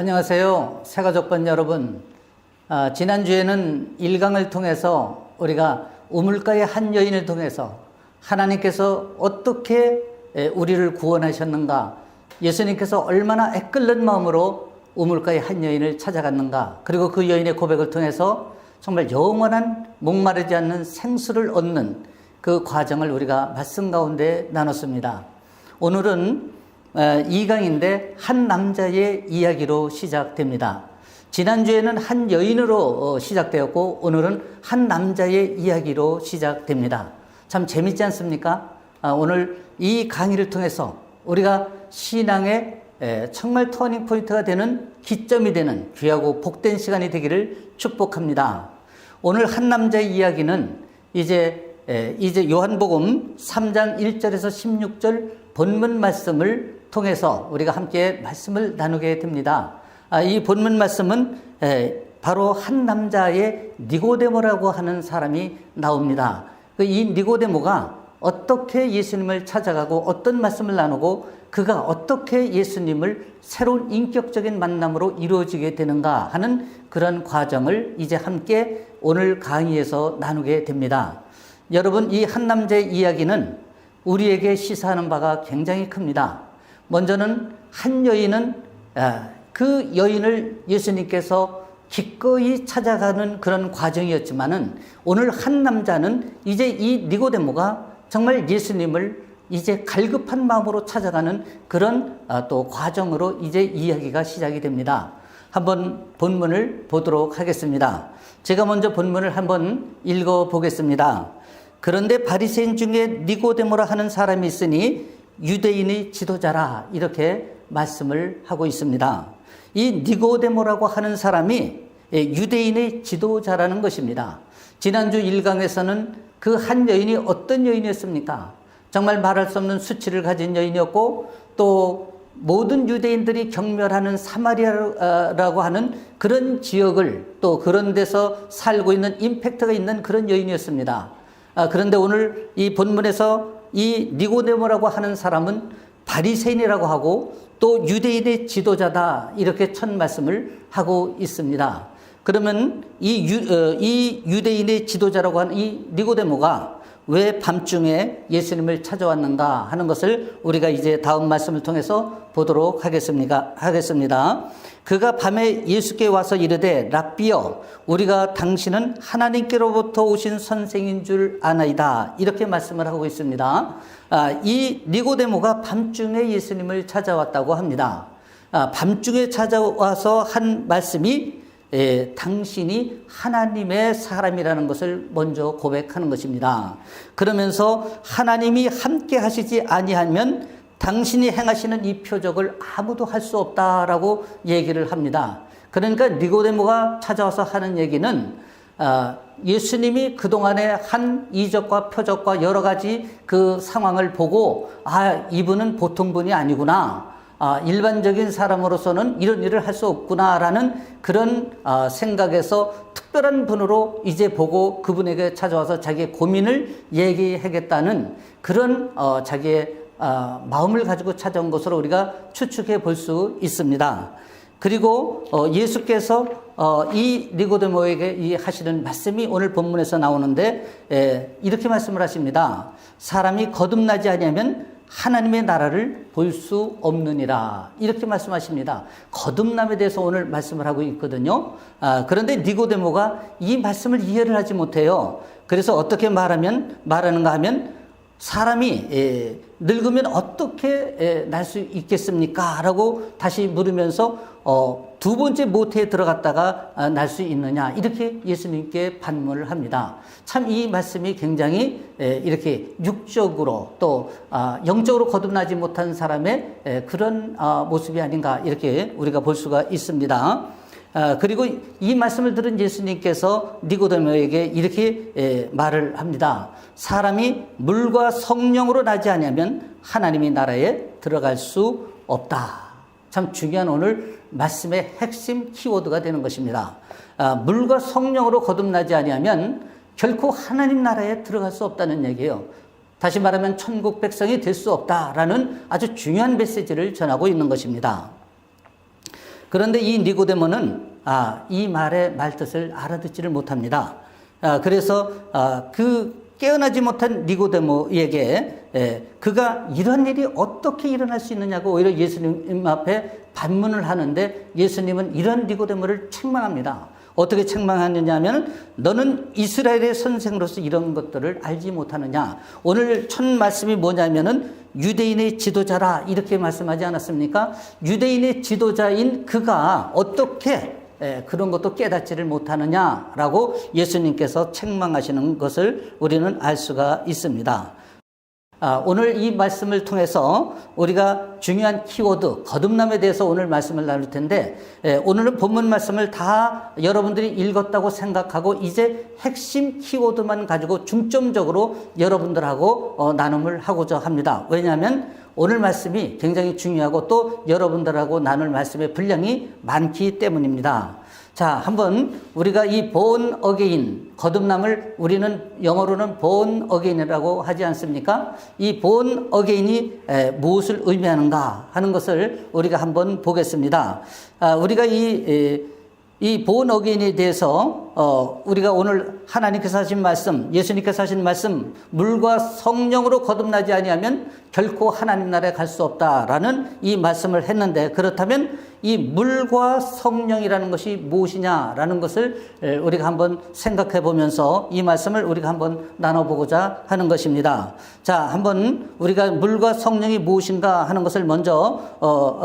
안녕하세요. 새가족번 여러분. 지난주에는 1강을 통해서 우리가 우물가의 한 여인을 통해서 하나님께서 어떻게 우리를 구원하셨는가, 예수님께서 얼마나 애끓는 마음으로 우물가의 한 여인을 찾아갔는가, 그리고 그 여인의 고백을 통해서 정말 영원한 목마르지 않는 생수를 얻는 그 과정을 우리가 말씀 가운데 나눴습니다. 오늘은 2강인데 한 남자의 이야기로 시작됩니다. 지난주에는 한 여인으로 시작되었고 오늘은 한 남자의 이야기로 시작됩니다. 참 재밌지 않습니까? 오늘 이 강의를 통해서 우리가 신앙의 정말 터닝포인트가 되는 기점이 되는 귀하고 복된 시간이 되기를 축복합니다. 오늘 한 남자의 이야기는 이제 요한복음 3장 1절에서 16절 본문 말씀을 통해서 우리가 함께 말씀을 나누게 됩니다. 이 본문 말씀은 바로 한 남자의 니고데모라고 하는 사람이 나옵니다. 이 니고데모가 어떻게 예수님을 찾아가고 어떤 말씀을 나누고 그가 어떻게 예수님을 새로운 인격적인 만남으로 이루어지게 되는가 하는 그런 과정을 이제 함께 오늘 강의에서 나누게 됩니다. 여러분, 이 한 남자의 이야기는 우리에게 시사하는 바가 굉장히 큽니다. 먼저는 한 여인은 그 여인을 예수님께서 기꺼이 찾아가는 그런 과정이었지만은 오늘 한 남자는 이제 이 니고데모가 정말 예수님을 이제 갈급한 마음으로 찾아가는 그런 또 과정으로 이제 이야기가 시작이 됩니다. 한번 본문을 보도록 하겠습니다. 제가 먼저 본문을 한번 읽어 보겠습니다. 그런데 바리새인 중에 니고데모라 하는 사람이 있으니 유대인의 지도자라, 이렇게 말씀을 하고 있습니다. 이 니고데모라고 하는 사람이 유대인의 지도자라는 것입니다. 지난주 1강에서는 그 한 여인이 어떤 여인이었습니까? 정말 말할 수 없는 수치를 가진 여인이었고 또 모든 유대인들이 경멸하는 사마리아라고 하는 그런 지역을 또 그런 데서 살고 있는 임팩트가 있는 그런 여인이었습니다. 그런데 오늘 이 본문에서 이 니고데모라고 하는 사람은 바리새인이라고 하고 또 유대인의 지도자다, 이렇게 첫 말씀을 하고 있습니다. 그러면 이 유대인의 지도자라고 하는 이 니고데모가 왜 밤중에 예수님을 찾아왔는가 하는 것을 우리가 이제 다음 말씀을 통해서 보도록 하겠습니다. 그가 밤에 예수께 와서 이르되 랍비여, 우리가 당신은 하나님께로부터 오신 선생인 줄 아나이다, 이렇게 말씀을 하고 있습니다. 이 니고데모가 밤중에 예수님을 찾아왔다고 합니다. 밤중에 찾아와서 한 말씀이 당신이 하나님의 사람이라는 것을 먼저 고백하는 것입니다. 그러면서 하나님이 함께 하시지 아니하면 당신이 행하시는 이 표적을 아무도 할 수 없다라고 얘기를 합니다. 그러니까 니고데모가 찾아와서 하는 얘기는 예수님이 그동안에 한 이적과 표적과 여러 가지 그 상황을 보고 이분은 보통 분이 아니구나, 일반적인 사람으로서는 이런 일을 할 수 없구나라는 그런 생각에서 특별한 분으로 이제 보고 그분에게 찾아와서 자기의 고민을 얘기하겠다는 그런 자기의 마음을 가지고 찾아온 것으로 우리가 추측해 볼 수 있습니다. 그리고 예수께서 이 니고데모에게 하시는 말씀이 오늘 본문에서 나오는데 이렇게 말씀을 하십니다. 사람이 거듭나지 아니하면 하나님의 나라를 볼 수 없느니라, 이렇게 말씀하십니다. 거듭남에 대해서 오늘 말씀을 하고 있거든요. 그런데 니고데모가 이 말씀을 이해를 하지 못해요. 그래서 어떻게 말하는가 하면 사람이 늙으면 어떻게 날 수 있겠습니까? 라고 다시 물으면서 두 번째 모태에 들어갔다가 날 수 있느냐, 이렇게 예수님께 반문을 합니다. 참 이 말씀이 굉장히 이렇게 육적으로 또 영적으로 거듭나지 못한 사람의 그런 모습이 아닌가, 이렇게 우리가 볼 수가 있습니다. 그리고 이 말씀을 들은 예수님께서 니고데모에게 이렇게 말을 합니다. 사람이 물과 성령으로 나지 않으면 하나님의 나라에 들어갈 수 없다. 참 중요한 오늘 말씀의 핵심 키워드가 되는 것입니다. 물과 성령으로 거듭나지 아니하면 결코 하나님 나라에 들어갈 수 없다는 얘기예요. 다시 말하면 천국 백성이 될 수 없다라는 아주 중요한 메시지를 전하고 있는 것입니다. 그런데 이 니고데모는 이 말의 말뜻을 알아듣지를 못합니다. 그래서 그 깨어나지 못한 니고데모에게 그가 이런 일이 어떻게 일어날 수 있느냐고 오히려 예수님 앞에 반문을 하는데 예수님은 이런 니고데모를 책망합니다. 어떻게 책망하느냐 하면 너는 이스라엘의 선생으로서 이런 것들을 알지 못하느냐. 오늘 첫 말씀이 뭐냐면은 유대인의 지도자라 이렇게 말씀하지 않았습니까? 유대인의 지도자인 그가 어떻게 그런 것도 깨닫지를 못하느냐라고 예수님께서 책망하시는 것을 우리는 알 수가 있습니다. 오늘 이 말씀을 통해서 우리가 중요한 키워드, 거듭남에 대해서 오늘 말씀을 나눌 텐데, 오늘은 본문 말씀을 다 여러분들이 읽었다고 생각하고 이제 핵심 키워드만 가지고 중점적으로 여러분들하고 나눔을 하고자 합니다. 왜냐하면 오늘 말씀이 굉장히 중요하고 또 여러분들하고 나눌 말씀의 분량이 많기 때문입니다. 자, 한번 우리가 이 born again, 거듭남을 우리는 영어로는 born again이라고 하지 않습니까? 이 born again이 무엇을 의미하는가 하는 것을 우리가 한번 보겠습니다. 우리가 이 born again에 대해서 우리가 오늘 하나님께서 하신 말씀, 예수님께서 하신 말씀, 물과 성령으로 거듭나지 아니하면 결코 하나님 나라에 갈 수 없다라는 이 말씀을 했는데, 그렇다면 이 물과 성령이라는 것이 무엇이냐라는 것을 우리가 한번 생각해 보면서 이 말씀을 우리가 한번 나눠보고자 하는 것입니다. 자, 한번 우리가 물과 성령이 무엇인가 하는 것을 먼저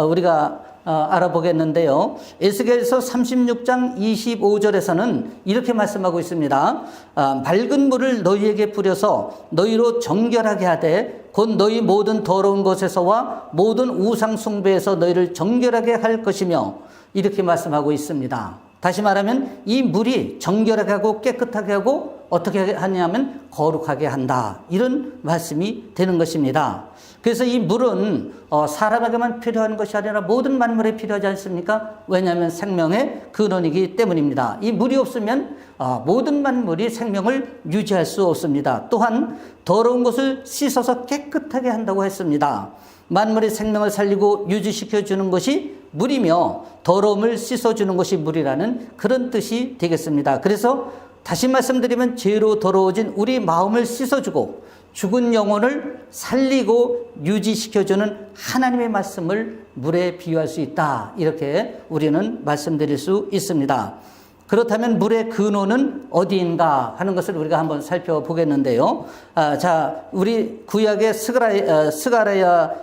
우리가 알아보겠는데요. 에스겔서 36장 25절에서는 이렇게 말씀하고 있습니다. 맑은 물을 너희에게 뿌려서 너희로 정결하게 하되 곧 너희 모든 더러운 것에서와 모든 우상 숭배에서 너희를 정결하게 할 것이며, 이렇게 말씀하고 있습니다. 다시 말하면 이 물이 정결하게 하고 깨끗하게 하고 어떻게 하냐면 거룩하게 한다, 이런 말씀이 되는 것입니다. 그래서 이 물은 사람에게만 필요한 것이 아니라 모든 만물에 필요하지 않습니까? 왜냐하면 생명의 근원이기 때문입니다. 이 물이 없으면 모든 만물이 생명을 유지할 수 없습니다. 또한 더러운 것을 씻어서 깨끗하게 한다고 했습니다. 만물의 생명을 살리고 유지시켜 주는 것이 물이며 더러움을 씻어주는 것이 물이라는 그런 뜻이 되겠습니다. 그래서 다시 말씀드리면 죄로 더러워진 우리 마음을 씻어주고 죽은 영혼을 살리고 유지시켜주는 하나님의 말씀을 물에 비유할 수 있다, 이렇게 우리는 말씀드릴 수 있습니다. 그렇다면 물의 근원은 어디인가 하는 것을 우리가 한번 살펴보겠는데요. 자, 우리 구약의 스가랴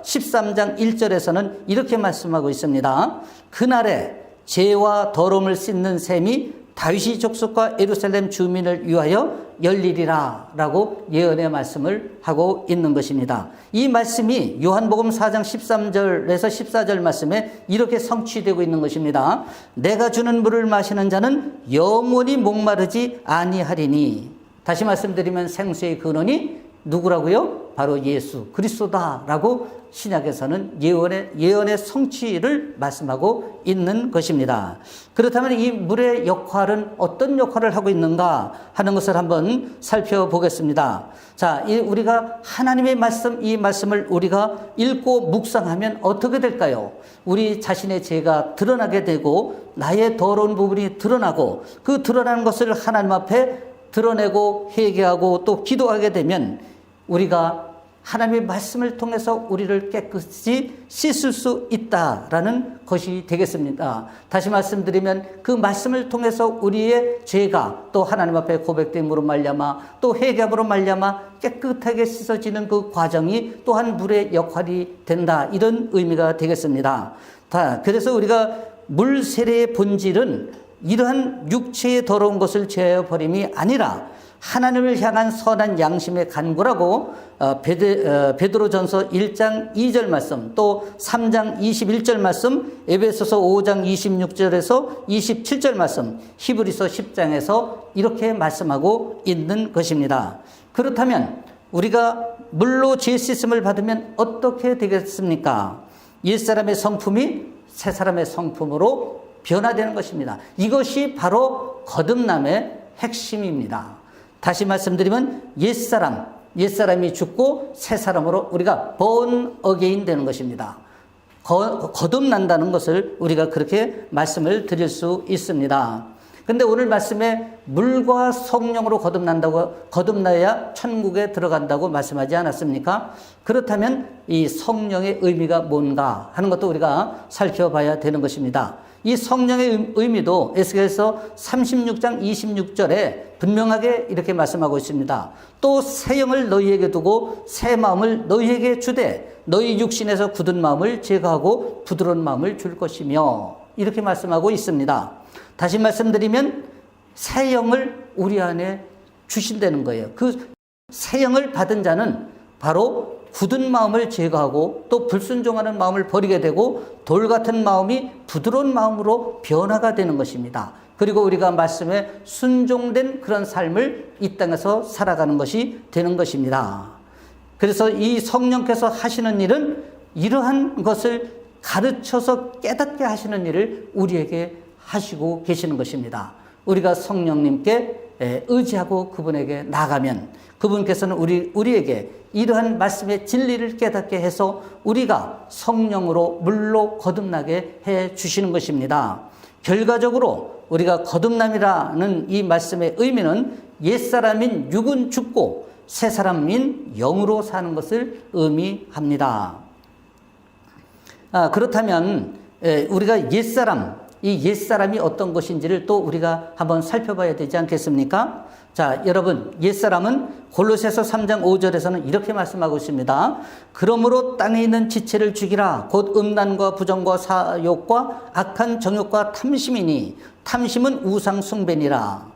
13장 1절에서는 이렇게 말씀하고 있습니다. 그날에 죄와 더러움을 씻는 셈이 다윗의 족속과 예루살렘 주민을 위하여 열리리라 라고 예언의 말씀을 하고 있는 것입니다. 이 말씀이 요한복음 4장 13절에서 14절 말씀에 이렇게 성취되고 있는 것입니다. 내가 주는 물을 마시는 자는 영원히 목마르지 아니하리니. 다시 말씀드리면 생수의 근원이 누구라고요? 바로 예수 그리스도다라고 신약에서는 예언의 성취를 말씀하고 있는 것입니다. 그렇다면 이 물의 역할은 어떤 역할을 하고 있는가 하는 것을 한번 살펴보겠습니다. 자, 우리가 하나님의 말씀, 이 말씀을 우리가 읽고 묵상하면 어떻게 될까요? 우리 자신의 죄가 드러나게 되고 나의 더러운 부분이 드러나고 그 드러나는 것을 하나님 앞에 드러내고 회개하고 또 기도하게 되면 우리가 하나님의 말씀을 통해서 우리를 깨끗이 씻을 수 있다라는 것이 되겠습니다. 다시 말씀드리면 그 말씀을 통해서 우리의 죄가 또 하나님 앞에 고백됨으로 말미암아 또 회개함으로 말미암아 깨끗하게 씻어지는 그 과정이 또한 물의 역할이 된다, 이런 의미가 되겠습니다. 그래서 우리가 물 세례의 본질은 이러한 육체의 더러운 것을 제하여 버림이 아니라 하나님을 향한 선한 양심의 간구라고 베드로전서 1장 2절 말씀, 또 3장 21절 말씀, 에베소서 5장 26절에서 27절 말씀, 히브리서 10장에서 이렇게 말씀하고 있는 것입니다. 그렇다면 우리가 물로 죄 씻음을 받으면 어떻게 되겠습니까? 옛사람의 성품이 새사람의 성품으로 변화되는 것입니다. 이것이 바로 거듭남의 핵심입니다. 다시 말씀드리면 옛사람이 죽고 새 사람으로 우리가 born again 되는 것입니다. 거듭난다는 것을 우리가 그렇게 말씀을 드릴 수 있습니다. 근데 오늘 말씀에 물과 성령으로 거듭나야 천국에 들어간다고 말씀하지 않았습니까? 그렇다면 이 성령의 의미가 뭔가 하는 것도 우리가 살펴봐야 되는 것입니다. 이 성령의 의미도 에스겔서 36장 26절에 분명하게 이렇게 말씀하고 있습니다. 또 새 영을 너희에게 두고 새 마음을 너희에게 주되 너희 육신에서 굳은 마음을 제거하고 부드러운 마음을 줄 것이며 이렇게 말씀하고 있습니다. 다시 말씀드리면 새 영을 우리 안에 주신다는 거예요. 그 새 영을 받은 자는 바로 굳은 마음을 제거하고 또 불순종하는 마음을 버리게 되고 돌 같은 마음이 부드러운 마음으로 변화가 되는 것입니다. 그리고 우리가 말씀에 순종된 그런 삶을 이 땅에서 살아가는 것이 되는 것입니다. 그래서 이 성령께서 하시는 일은 이러한 것을 가르쳐서 깨닫게 하시는 일을 우리에게 하시고 계시는 것입니다. 우리가 성령님께 의지하고 그분에게 나가면 그분께서는 우리에게 이러한 말씀의 진리를 깨닫게 해서 우리가 성령으로 물로 거듭나게 해 주시는 것입니다. 결과적으로 우리가 거듭남이라는 이 말씀의 의미는 옛사람인 육은 죽고 새사람인 영으로 사는 것을 의미합니다. 그렇다면 우리가 이 옛사람이 어떤 것인지를 또 우리가 한번 살펴봐야 되지 않겠습니까? 자, 여러분, 옛사람은 골로새서 3장 5절에서는 이렇게 말씀하고 있습니다. 그러므로 땅에 있는 지체를 죽이라. 곧 음란과 부정과 사욕과 악한 정욕과 탐심이니 탐심은 우상 숭배니라.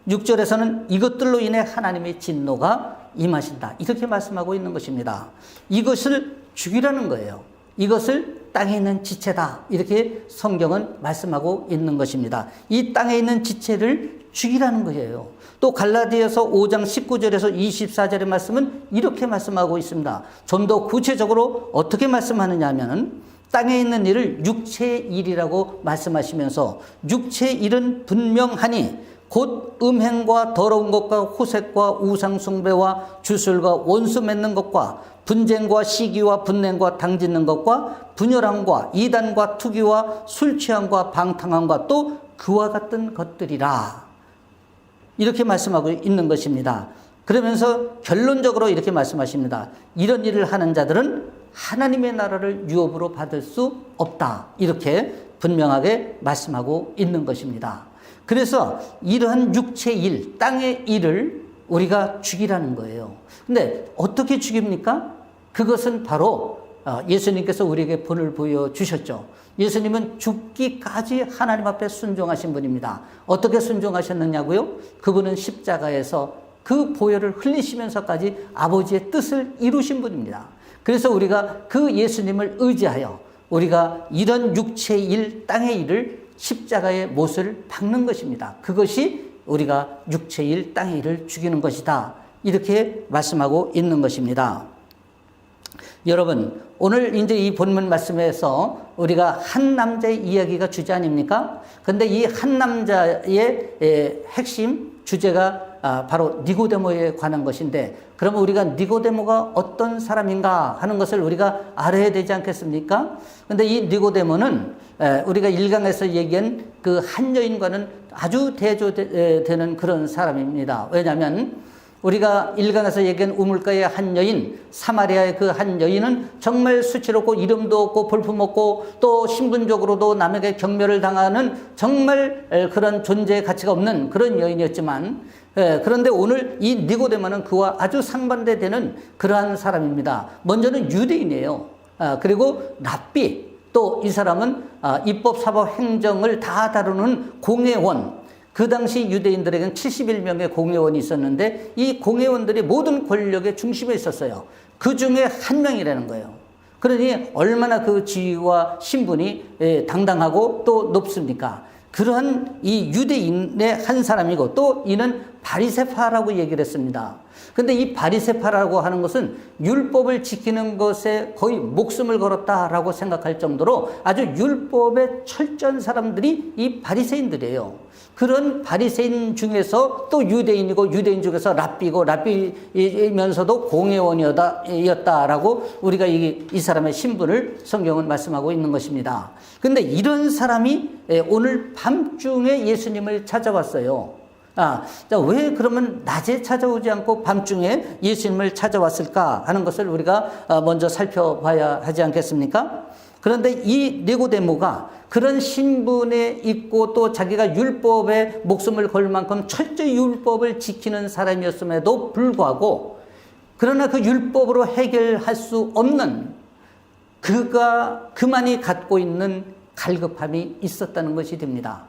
6절에서는 이것들로 인해 하나님의 진노가 임하신다. 이렇게 말씀하고 있는 것입니다. 이것을 죽이라는 거예요. 이것을 땅에 있는 지체다. 이렇게 성경은 말씀하고 있는 것입니다. 이 땅에 있는 지체를 죽이라는 거예요. 또 갈라디아서 5장 19절에서 24절의 말씀은 이렇게 말씀하고 있습니다. 좀 더 구체적으로 어떻게 말씀하느냐 하면은 땅에 있는 일을 육체의 일이라고 말씀하시면서 육체의 일은 분명하니 곧 음행과 더러운 것과 호색과 우상숭배와 주술과 원수 맺는 것과 분쟁과 시기와 분냉과 당짓는 것과 분열함과 이단과 투기와 술취함과 방탕함과 또 그와 같은 것들이라. 이렇게 말씀하고 있는 것입니다. 그러면서 결론적으로 이렇게 말씀하십니다. 이런 일을 하는 자들은 하나님의 나라를 유업으로 받을 수 없다. 이렇게 분명하게 말씀하고 있는 것입니다. 그래서 이러한 육체의 일, 땅의 일을 우리가 죽이라는 거예요. 근데 어떻게 죽입니까? 그것은 바로 예수님께서 우리에게 본을 보여주셨죠. 예수님은 죽기까지 하나님 앞에 순종하신 분입니다. 어떻게 순종하셨느냐고요? 그분은 십자가에서 그 보혈을 흘리시면서까지 아버지의 뜻을 이루신 분입니다. 그래서 우리가 그 예수님을 의지하여 우리가 이런 육체의 일, 땅의 일을 십자가의 못을 박는 것입니다. 그것이 우리가 육체의 일, 땅의 일을 죽이는 것이다. 이렇게 말씀하고 있는 것입니다. 여러분, 오늘 이제 이 본문 말씀에서 우리가 한 남자의 이야기가 주제 아닙니까? 근데 이 한 남자의 핵심 주제가 바로 니고데모에 관한 것인데, 그러면 우리가 니고데모가 어떤 사람인가 하는 것을 우리가 알아야 되지 않겠습니까? 근데 이 니고데모는 우리가 1강에서 얘기한 그 한 여인과는 아주 대조되는 그런 사람입니다. 왜냐하면 우리가 1강에서 얘기한 우물가의 한 여인, 사마리아의 그 한 여인은 정말 수치롭고 이름도 없고 볼품없고 또 신분적으로도 남에게 경멸을 당하는 정말 그런 존재의 가치가 없는 그런 여인이었지만, 그런데 오늘 이 니고데모는 그와 아주 상반되는 그러한 사람입니다. 먼저는 유대인이에요. 그리고 랍비, 또 이 사람은 입법, 사법, 행정을 다 다루는 공회원, 그 당시 유대인들에게는 71명의 공회원이 있었는데 이 공회원들이 모든 권력의 중심에 있었어요. 그 중에 한 명이라는 거예요. 그러니 얼마나 그 지위와 신분이 당당하고 또 높습니까? 그러한 이 유대인의 한 사람이고 또 이는 바리새파라고 얘기를 했습니다. 근데 이 바리새파라고 하는 것은 율법을 지키는 것에 거의 목숨을 걸었다라고 생각할 정도로 아주 율법에 철저한 사람들이 이 바리새인들이에요. 그런 바리새인 중에서 또 유대인이고 유대인 중에서 랍비고 랍비이면서도 공회원이었다라고 우리가 이 사람의 신분을 성경은 말씀하고 있는 것입니다. 그런데 이런 사람이 오늘 밤중에 예수님을 찾아왔어요. 왜 그러면 낮에 찾아오지 않고 밤중에 예수님을 찾아왔을까 하는 것을 우리가 먼저 살펴봐야 하지 않겠습니까? 그런데 이 니고데모가 그런 신분에 있고 또 자기가 율법에 목숨을 걸 만큼 철저히 율법을 지키는 사람이었음에도 불구하고 그러나 그 율법으로 해결할 수 없는 그만이 갖고 있는 갈급함이 있었다는 것이 됩니다.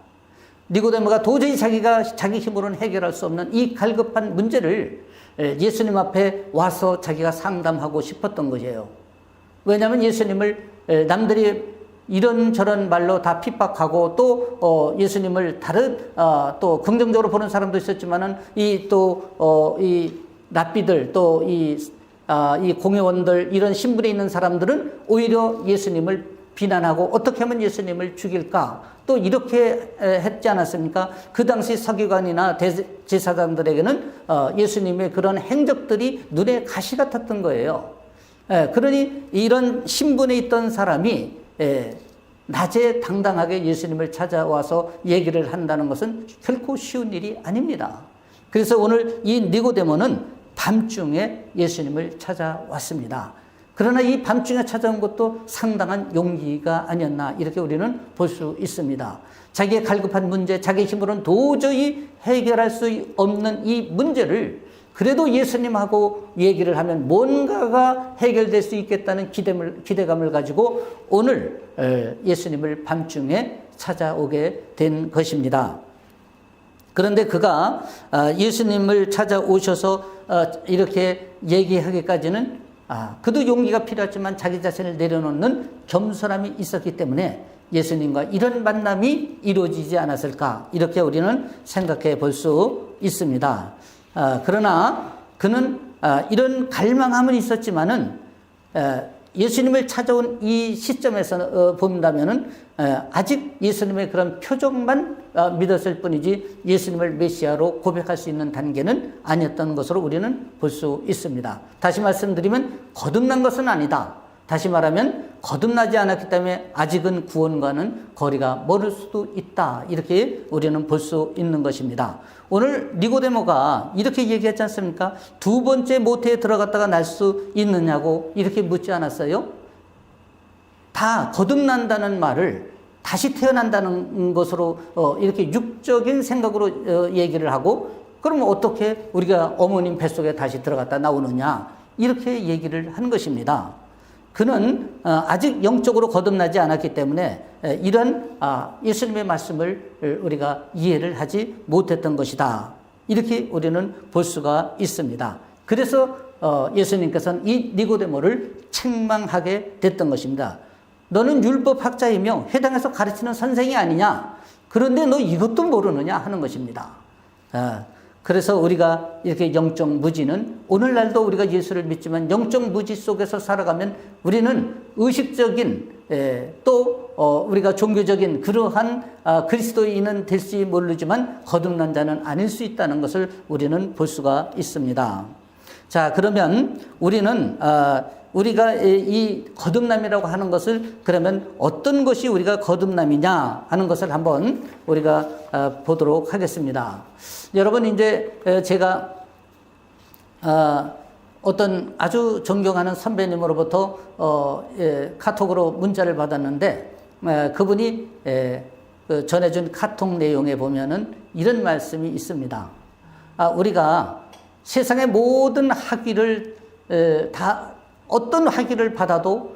니고데모가 도저히 자기 힘으로는 해결할 수 없는 이 갈급한 문제를 예수님 앞에 와서 자기가 상담하고 싶었던 것이에요. 왜냐하면 예수님을 남들이 이런저런 말로 다 핍박하고 또 예수님을 또 긍정적으로 보는 사람도 있었지만은 이 랍비들 또 이 공회원들 이런 신분에 있는 사람들은 오히려 예수님을 비난하고 어떻게 하면 예수님을 죽일까 또 이렇게 했지 않았습니까? 그 당시 서기관이나 제사장들에게는 예수님의 그런 행적들이 눈에 가시 같았던 거예요. 그러니 이런 신분에 있던 사람이 낮에 당당하게 예수님을 찾아와서 얘기를 한다는 것은 결코 쉬운 일이 아닙니다. 그래서 오늘 이 니고데모는 밤중에 예수님을 찾아왔습니다. 그러나 이 밤중에 찾아온 것도 상당한 용기가 아니었나 이렇게 우리는 볼 수 있습니다. 자기의 갈급한 문제, 자기 힘으로는 도저히 해결할 수 없는 이 문제를 그래도 예수님하고 얘기를 하면 뭔가가 해결될 수 있겠다는 기대감을 가지고 오늘 예수님을 밤중에 찾아오게 된 것입니다. 그런데 그가 예수님을 찾아오셔서 이렇게 얘기하기까지는 그도 용기가 필요하지만 자기 자신을 내려놓는 겸손함이 있었기 때문에 예수님과 이런 만남이 이루어지지 않았을까 이렇게 우리는 생각해 볼 수 있습니다. 그러나 그는 이런 갈망함은 있었지만은 예수님을 찾아온 이 시점에서 본다면은 아직 예수님의 그런 표정만 믿었을 뿐이지 예수님을 메시아로 고백할 수 있는 단계는 아니었던 것으로 우리는 볼 수 있습니다. 다시 말씀드리면 거듭난 것은 아니다. 다시 말하면 거듭나지 않았기 때문에 아직은 구원과는 거리가 멀을 수도 있다. 이렇게 우리는 볼 수 있는 것입니다. 오늘 니고데모가 이렇게 얘기했지 않습니까? 두 번째 모태에 들어갔다가 날 수 있느냐고 이렇게 묻지 않았어요? 다 거듭난다는 말을 다시 태어난다는 것으로 이렇게 육적인 생각으로 얘기를 하고 그러면 어떻게 우리가 어머님 뱃속에 다시 들어갔다 나오느냐 이렇게 얘기를 한 것입니다. 그는 아직 영적으로 거듭나지 않았기 때문에 이런 예수님의 말씀을 우리가 이해를 하지 못했던 것이다. 이렇게 우리는 볼 수가 있습니다. 그래서 예수님께서는 이 니고데모를 책망하게 됐던 것입니다. 너는 율법학자이며 회당에서 가르치는 선생이 아니냐? 그런데 너 이것도 모르느냐? 하는 것입니다. 그래서 우리가 이렇게 영적 무지는 오늘날도 우리가 예수를 믿지만 영적 무지 속에서 살아가면 우리는 의식적인 또 우리가 종교적인 그러한 그리스도인은 될지 모르지만 거듭난 자는 아닐 수 있다는 것을 우리는 볼 수가 있습니다. 자, 그러면 우리는 우리가 이 거듭남이라고 하는 것을 그러면 어떤 것이 우리가 거듭남이냐 하는 것을 한번 우리가 보도록 하겠습니다. 여러분 이제 제가 어떤 아주 존경하는 선배님으로부터 카톡으로 문자를 받았는데 그분이 전해준 카톡 내용에 보면은 이런 말씀이 있습니다. 우리가 세상의 모든 학위를 다 어떤 학위를 받아도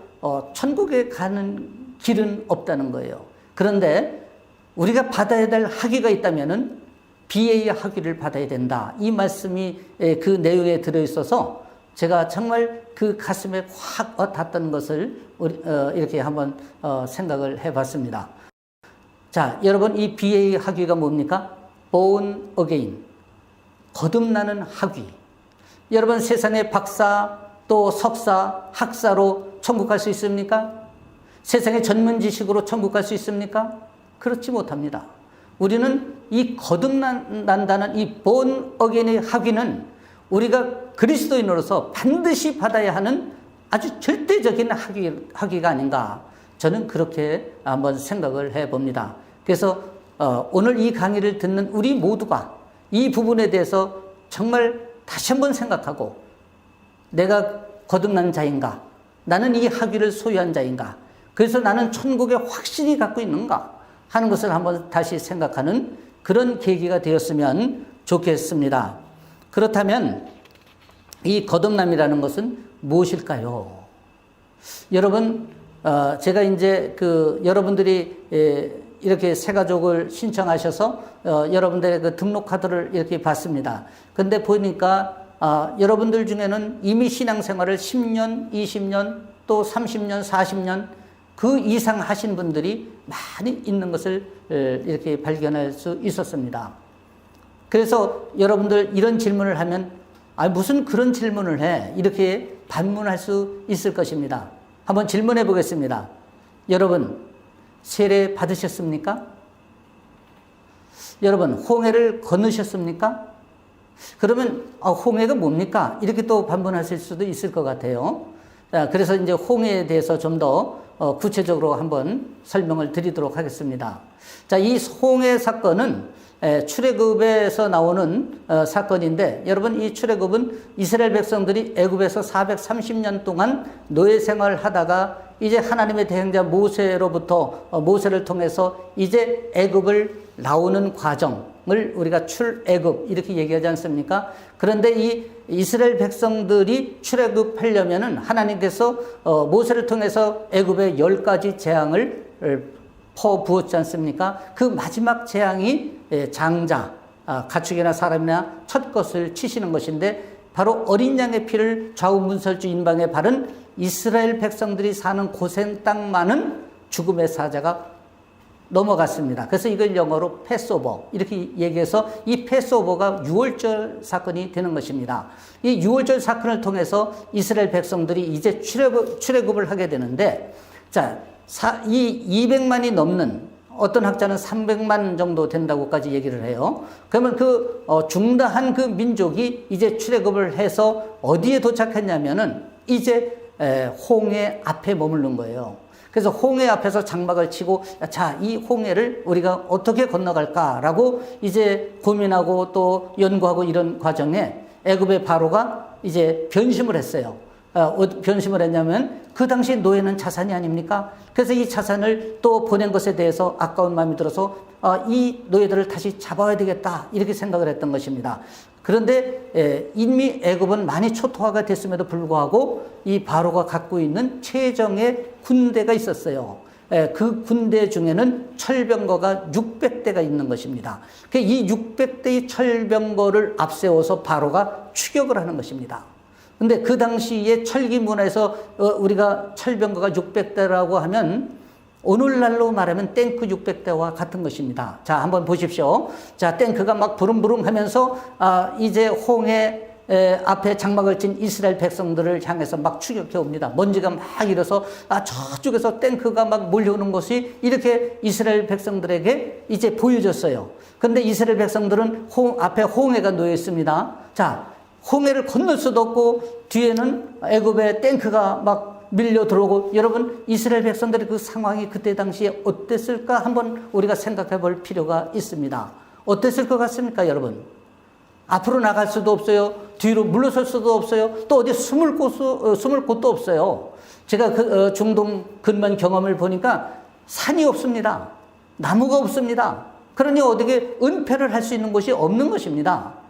천국에 가는 길은 없다는 거예요. 그런데 우리가 받아야 될 학위가 있다면은 BA 학위를 받아야 된다. 이 말씀이 그 내용에 들어있어서 제가 정말 그 가슴에 확 닿았던 것을 이렇게 한번 생각을 해봤습니다. 자, 여러분 이 BA 학위가 뭡니까? Born Again. 거듭나는 학위. 여러분 세상에 박사 또 석사, 학사로 천국 갈 수 있습니까? 세상의 전문 지식으로 천국 갈 수 있습니까? 그렇지 못합니다. 우리는 이 거듭난다는 이 born again의 학위는 우리가 그리스도인으로서 반드시 받아야 하는 아주 절대적인 학위가 아닌가, 저는 그렇게 한번 생각을 해봅니다. 그래서 오늘 이 강의를 듣는 우리 모두가 이 부분에 대해서 정말 다시 한번 생각하고, 내가 거듭난 자인가? 나는 이 학위를 소유한 자인가? 그래서 나는 천국에 확신이 갖고 있는가? 하는 것을 한번 다시 생각하는 그런 계기가 되었으면 좋겠습니다. 그렇다면 이 거듭남이라는 것은 무엇일까요? 여러분, 제가 이제 여러분들이 이렇게 새가족을 신청하셔서 여러분들의 그 등록카드를 이렇게 받습니다. 근데 보니까 여러분들 중에는 이미 신앙생활을 10년, 20년, 또 30년, 40년 그 이상 하신 분들이 많이 있는 것을 이렇게 발견할 수 있었습니다. 그래서 여러분들 이런 질문을 하면 무슨 그런 질문을 해? 이렇게 반문할 수 있을 것입니다. 한번 질문해 보겠습니다. 여러분, 세례 받으셨습니까? 여러분, 홍해를 건너셨습니까? 그러면 홍해가 뭡니까? 이렇게 또 반문하실 수도 있을 것 같아요. 그래서 이제 홍해에 대해서 좀 더 구체적으로 한번 설명을 드리도록 하겠습니다. 자, 이 홍해 사건은 출애굽에서 나오는 사건인데, 여러분 이 출애굽은 이스라엘 백성들이 애굽에서 430년 동안 노예 생활을 하다가 이제 하나님의 대행자 모세로부터 모세를 통해서 이제 애굽을 나오는 과정을 우리가 출애굽 이렇게 얘기하지 않습니까? 그런데 이 이스라엘 백성들이 출애굽하려면은 하나님께서 모세를 통해서 애굽에 10가지 재앙을 퍼부었지 않습니까? 그 마지막 재앙이 장자, 가축이나 사람이나 첫 것을 치시는 것인데, 바로 어린 양의 피를 좌우문설주 인방에 바른 이스라엘 백성들이 사는 고센 땅 많은 죽음의 사자가 넘어갔습니다. 그래서 이걸 영어로 패스오버 이렇게 얘기해서 이 패스오버가 유월절 사건이 되는 것입니다. 이 유월절 사건을 통해서 이스라엘 백성들이 이제 출애굽을 하게 되는데, 자, 이 200만이 넘는, 어떤 학자는 300만 정도 된다고까지 얘기를 해요. 그러면 중다한 그 민족이 이제 출애굽을 해서 어디에 도착했냐면은 이제 홍해 앞에 머무른 거예요. 그래서 홍해 앞에서 장막을 치고, 자, 이 홍해를 우리가 어떻게 건너갈까라고 이제 고민하고 또 연구하고 이런 과정에 애굽의 바로가 이제 변심을 했어요. 변심을 했냐면 그 당시 노예는 자산이 아닙니까? 그래서 이 자산을 또 보낸 것에 대해서 아까운 마음이 들어서 이 노예들을 다시 잡아야 되겠다 이렇게 생각을 했던 것입니다. 그런데 이미 애굽은 많이 초토화가 됐음에도 불구하고 이 바로가 갖고 있는 최정의 군대가 있었어요. 그 군대 중에는 철병거가 600대가 있는 것입니다. 이 600대의 철병거를 앞세워서 바로가 추격을 하는 것입니다. 근데 그 당시에 철기 문화에서 우리가 철병거가 600대라고 하면 오늘날로 말하면 탱크 600대와 같은 것입니다. 자, 한번 보십시오. 자, 탱크가 막 부릉부릉 하면서 이제 홍해 앞에 장막을 친 이스라엘 백성들을 향해서 막 추격해 옵니다. 먼지가 막 일어서 저쪽에서 탱크가 막 몰려오는 것이 이렇게 이스라엘 백성들에게 이제 보여졌어요. 근데 이스라엘 백성들은 앞에 홍해가 놓여 있습니다. 자, 홍해를 건널 수도 없고 뒤에는 애굽의 탱크가 막 밀려 들어오고, 여러분 이스라엘 백성들의 그 상황이 그때 당시에 어땠을까 한번 우리가 생각해 볼 필요가 있습니다. 어땠을 것 같습니까, 여러분? 앞으로 나갈 수도 없어요. 뒤로 물러설 수도 없어요. 또 어디 숨을 곳도 없어요. 제가 중동 근만 경험을 보니까 산이 없습니다. 나무가 없습니다. 그러니 어떻게 은폐를 할 수 있는 곳이 없는 것입니다.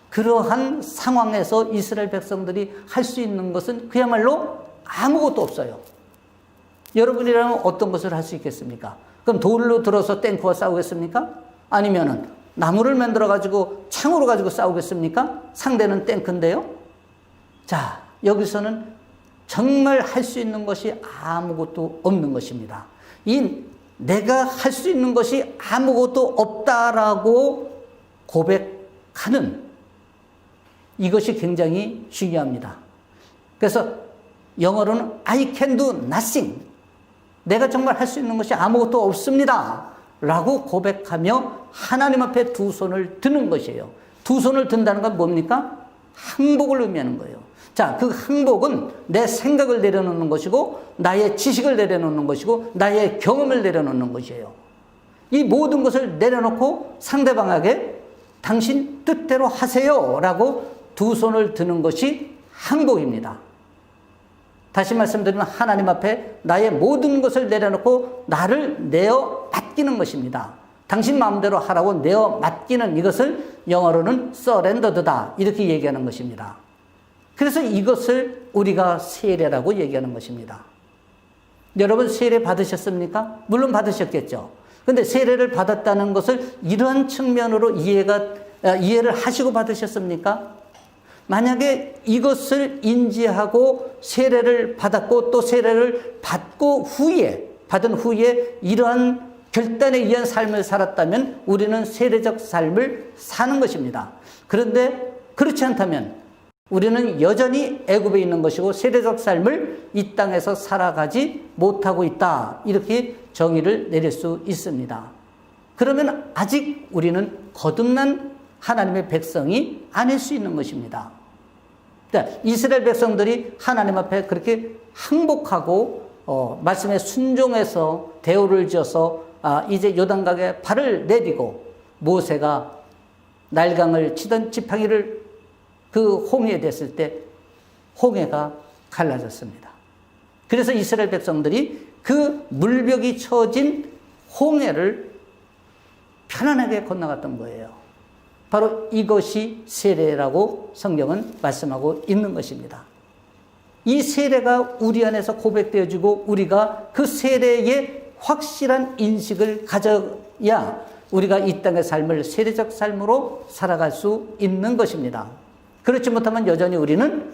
그러한 상황에서 이스라엘 백성들이 할 수 있는 것은 그야말로 아무것도 없어요. 여러분이라면 어떤 것을 할 수 있겠습니까? 그럼 돌로 들어서 탱크와 싸우겠습니까? 아니면은 나무를 만들어 가지고 창으로 가지고 싸우겠습니까? 상대는 탱크인데요. 자, 여기서는 정말 할 수 있는 것이 아무것도 없는 것입니다. 내가 할 수 있는 것이 아무것도 없다라고 고백하는 이것이 굉장히 중요합니다. 그래서 영어로는 I can do nothing. 내가 정말 할 수 있는 것이 아무것도 없습니다. 라고 고백하며 하나님 앞에 두 손을 드는 것이에요. 두 손을 든다는 건 뭡니까? 항복을 의미하는 거예요. 자, 그 항복은 내 생각을 내려놓는 것이고, 나의 지식을 내려놓는 것이고, 나의 경험을 내려놓는 것이에요. 이 모든 것을 내려놓고 상대방에게 당신 뜻대로 하세요 라고 두 손을 드는 것이 항복입니다. 다시 말씀드리면 하나님 앞에 나의 모든 것을 내려놓고 나를 내어 맡기는 것입니다. 당신 마음대로 하라고 내어 맡기는 이것을 영어로는 서렌더드다 이렇게 얘기하는 것입니다. 그래서 이것을 우리가 세례라고 얘기하는 것입니다. 여러분 세례 받으셨습니까? 물론 받으셨겠죠. 그런데 세례를 받았다는 것을 이러한 측면으로 이해를 하시고 받으셨습니까? 만약에 이것을 인지하고 세례를 받았고 또 세례를 받은 후에 이러한 결단에 의한 삶을 살았다면 우리는 세례적 삶을 사는 것입니다. 그런데 그렇지 않다면 우리는 여전히 애굽에 있는 것이고 세례적 삶을 이 땅에서 살아가지 못하고 있다. 이렇게 정의를 내릴 수 있습니다. 그러면 아직 우리는 거듭난 하나님의 백성이 아닐 수 있는 것입니다. 이스라엘 백성들이 하나님 앞에 그렇게 항복하고 말씀에 순종해서 대오를 지어서 이제 요단강에 발을 내디고 모세가 날강을 치던 지팡이를 그 홍해에 댔을 때 홍해가 갈라졌습니다. 그래서 이스라엘 백성들이 그 물벽이 쳐진 홍해를 편안하게 건너갔던 거예요. 바로 이것이 세례라고 성경은 말씀하고 있는 것입니다. 이 세례가 우리 안에서 고백되어지고 우리가 그 세례의 확실한 인식을 가져야 우리가 이 땅의 삶을 세례적 삶으로 살아갈 수 있는 것입니다. 그렇지 못하면 여전히 우리는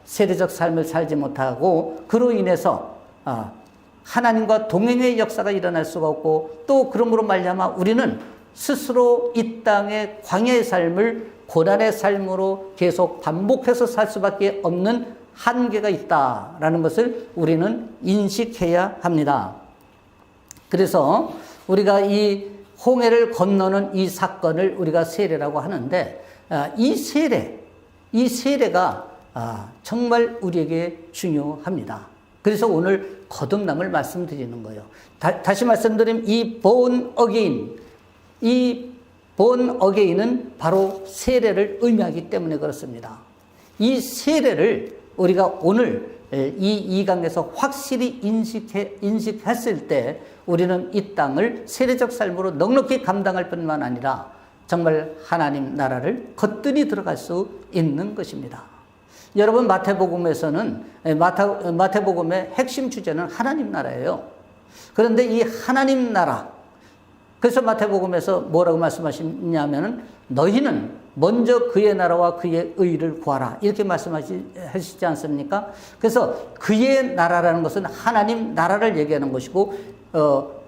세례적 삶을 살지 못하고 그로 인해서 하나님과 동행의 역사가 일어날 수가 없고 또 그러므로 말미암아 우리는 스스로 이 땅의 광야의 삶을 고난의 삶으로 계속 반복해서 살 수밖에 없는 한계가 있다라는 것을 우리는 인식해야 합니다. 그래서 우리가 이 홍해를 건너는 이 사건을 우리가 세례라고 하는데 이 세례가 정말 우리에게 중요합니다. 그래서 오늘 거듭남을 말씀드리는 거예요. 다시 말씀드리면 이 born again, 이 born again은 바로 세례를 의미하기 때문에 그렇습니다. 이 세례를 우리가 오늘 이 강에서 확실히 인식했을 때 우리는 이 땅을 세례적 삶으로 넉넉히 감당할 뿐만 아니라 정말 하나님 나라를 거뜬히 들어갈 수 있는 것입니다. 여러분 마태복음에서는 마태복음의 핵심 주제는 하나님 나라예요. 그런데 이 하나님 나라, 그래서 마태복음에서 뭐라고 말씀하시냐면은 너희는 먼저 그의 나라와 그의 의를 구하라 이렇게 말씀하시지 않습니까? 그래서 그의 나라라는 것은 하나님 나라를 얘기하는 것이고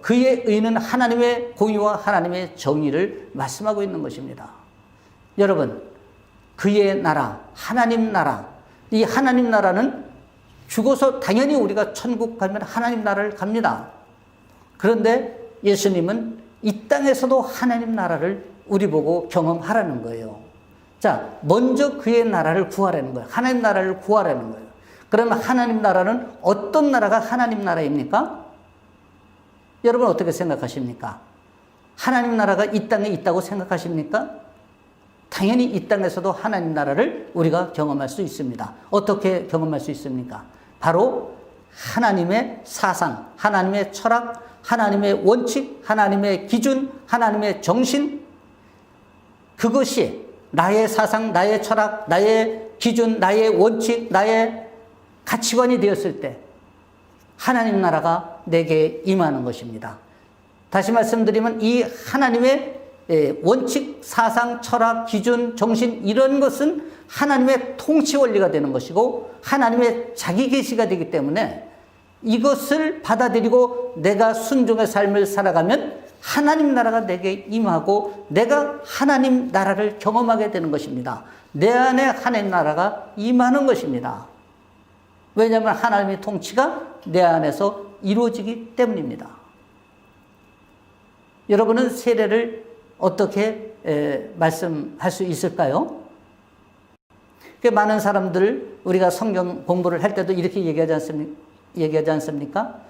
그의 의는 하나님의 공의와 하나님의 정의를 말씀하고 있는 것입니다. 여러분 그의 나라, 하나님 나라, 이 하나님 나라는 죽어서 당연히 우리가 천국 가면 하나님 나라를 갑니다. 그런데 예수님은 이 땅에서도 하나님 나라를 우리 보고 경험하라는 거예요. 자, 먼저 그의 나라를 구하라는 거예요. 하나님 나라를 구하라는 거예요. 그러면 하나님 나라는 어떤 나라가 하나님 나라입니까? 여러분 어떻게 생각하십니까? 하나님 나라가 이 땅에 있다고 생각하십니까? 당연히 이 땅에서도 하나님 나라를 우리가 경험할 수 있습니다. 어떻게 경험할 수 있습니까? 바로 하나님의 사상, 하나님의 철학, 하나님의 원칙, 하나님의 기준, 하나님의 정신, 그것이 나의 사상, 나의 철학, 나의 기준, 나의 원칙, 나의 가치관이 되었을 때 하나님 나라가 내게 임하는 것입니다. 다시 말씀드리면 이 하나님의 원칙, 사상, 철학, 기준, 정신 이런 것은 하나님의 통치 원리가 되는 것이고 하나님의 자기 계시가 되기 때문에 이것을 받아들이고 내가 순종의 삶을 살아가면 하나님 나라가 내게 임하고 내가 하나님 나라를 경험하게 되는 것입니다. 내 안에 하나님 나라가 임하는 것입니다. 왜냐하면 하나님의 통치가 내 안에서 이루어지기 때문입니다. 여러분은 세례를 어떻게 말씀할 수 있을까요? 많은 사람들 우리가 성경 공부를 할 때도 이렇게 얘기하지 않습니까?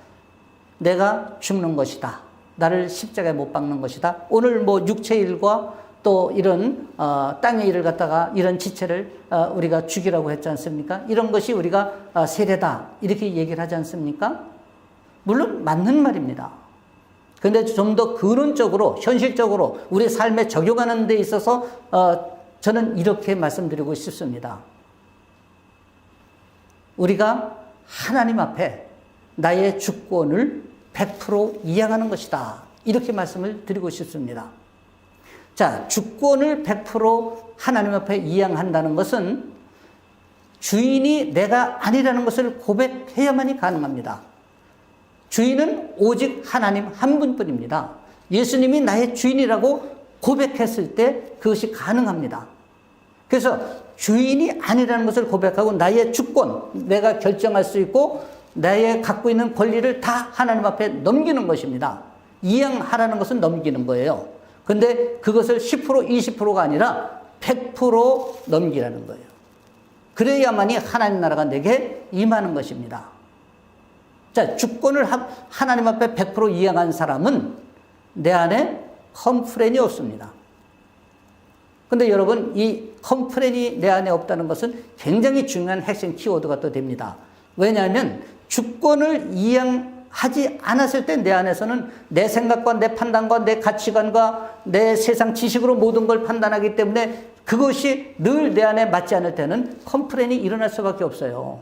내가 죽는 것이다. 나를 십자가에 못 박는 것이다. 오늘 뭐 육체의 일과 또 이런 땅의 일을 갖다가 이런 지체를 우리가 죽이라고 했지 않습니까? 이런 것이 우리가 세례다. 이렇게 얘기를 하지 않습니까? 물론 맞는 말입니다. 그런데 좀 더 근원적으로 현실적으로 우리 삶에 적용하는 데 있어서 저는 이렇게 말씀드리고 싶습니다. 우리가 하나님 앞에 나의 주권을 100% 이양하는 것이다. 이렇게 말씀을 드리고 싶습니다. 자, 주권을 100% 하나님 앞에 이양한다는 것은 주인이 내가 아니라는 것을 고백해야만이 가능합니다. 주인은 오직 하나님 한 분뿐입니다. 예수님이 나의 주인이라고 고백했을 때 그것이 가능합니다. 그래서 주인이 아니라는 것을 고백하고 나의 주권, 내가 결정할 수 있고 나의 갖고 있는 권리를 다 하나님 앞에 넘기는 것입니다. 이양하라는 것은 넘기는 거예요. 근데 그것을 10%, 20%가 아니라 100% 넘기라는 거예요. 그래야만이 하나님 나라가 내게 임하는 것입니다. 자, 주권을 하나님 앞에 100% 이양한 사람은 내 안에 컴플레인이 없습니다. 근데 여러분, 이 컴플레인이 내 안에 없다는 것은 굉장히 중요한 핵심 키워드가 또 됩니다. 왜냐하면 주권을 이양하지 않았을 때 내 안에서는 내 생각과 내 판단과 내 가치관과 내 세상 지식으로 모든 걸 판단하기 때문에 그것이 늘 내 안에 맞지 않을 때는 컴플레인이 일어날 수밖에 없어요.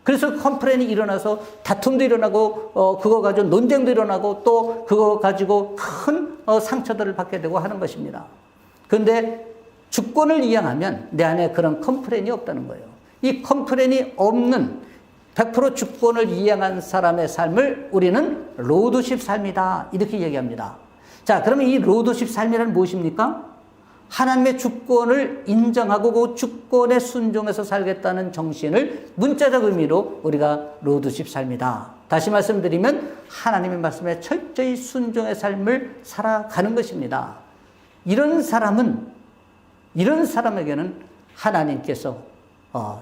그래서 컴플레인이 일어나서 다툼도 일어나고 그거 가지고 논쟁도 일어나고 또 그거 가지고 큰 상처들을 받게 되고 하는 것입니다. 그런데 주권을 이양하면 내 안에 그런 컴플레인이 없다는 거예요. 이 컴플레인이 없는 100% 주권을 이양한 사람의 삶을 우리는 로드십 삶이다. 이렇게 얘기합니다. 자, 그러면 이 로드십 삶이란 무엇입니까? 하나님의 주권을 인정하고 그 주권에 순종해서 살겠다는 정신을 문자적 의미로 우리가 로드십 삶이다. 다시 말씀드리면 하나님의 말씀에 철저히 순종의 삶을 살아가는 것입니다. 이런 사람에게는 하나님께서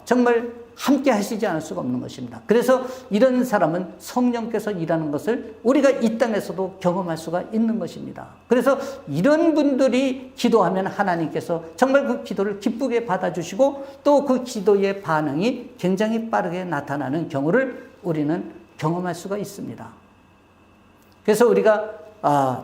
정말 함께 하시지 않을 수가 없는 것입니다. 그래서 이런 사람은 성령께서 일하는 것을 우리가 이 땅에서도 경험할 수가 있는 것입니다. 그래서 이런 분들이 기도하면 하나님께서 정말 그 기도를 기쁘게 받아주시고 또 그 기도의 반응이 굉장히 빠르게 나타나는 경우를 우리는 경험할 수가 있습니다. 그래서 우리가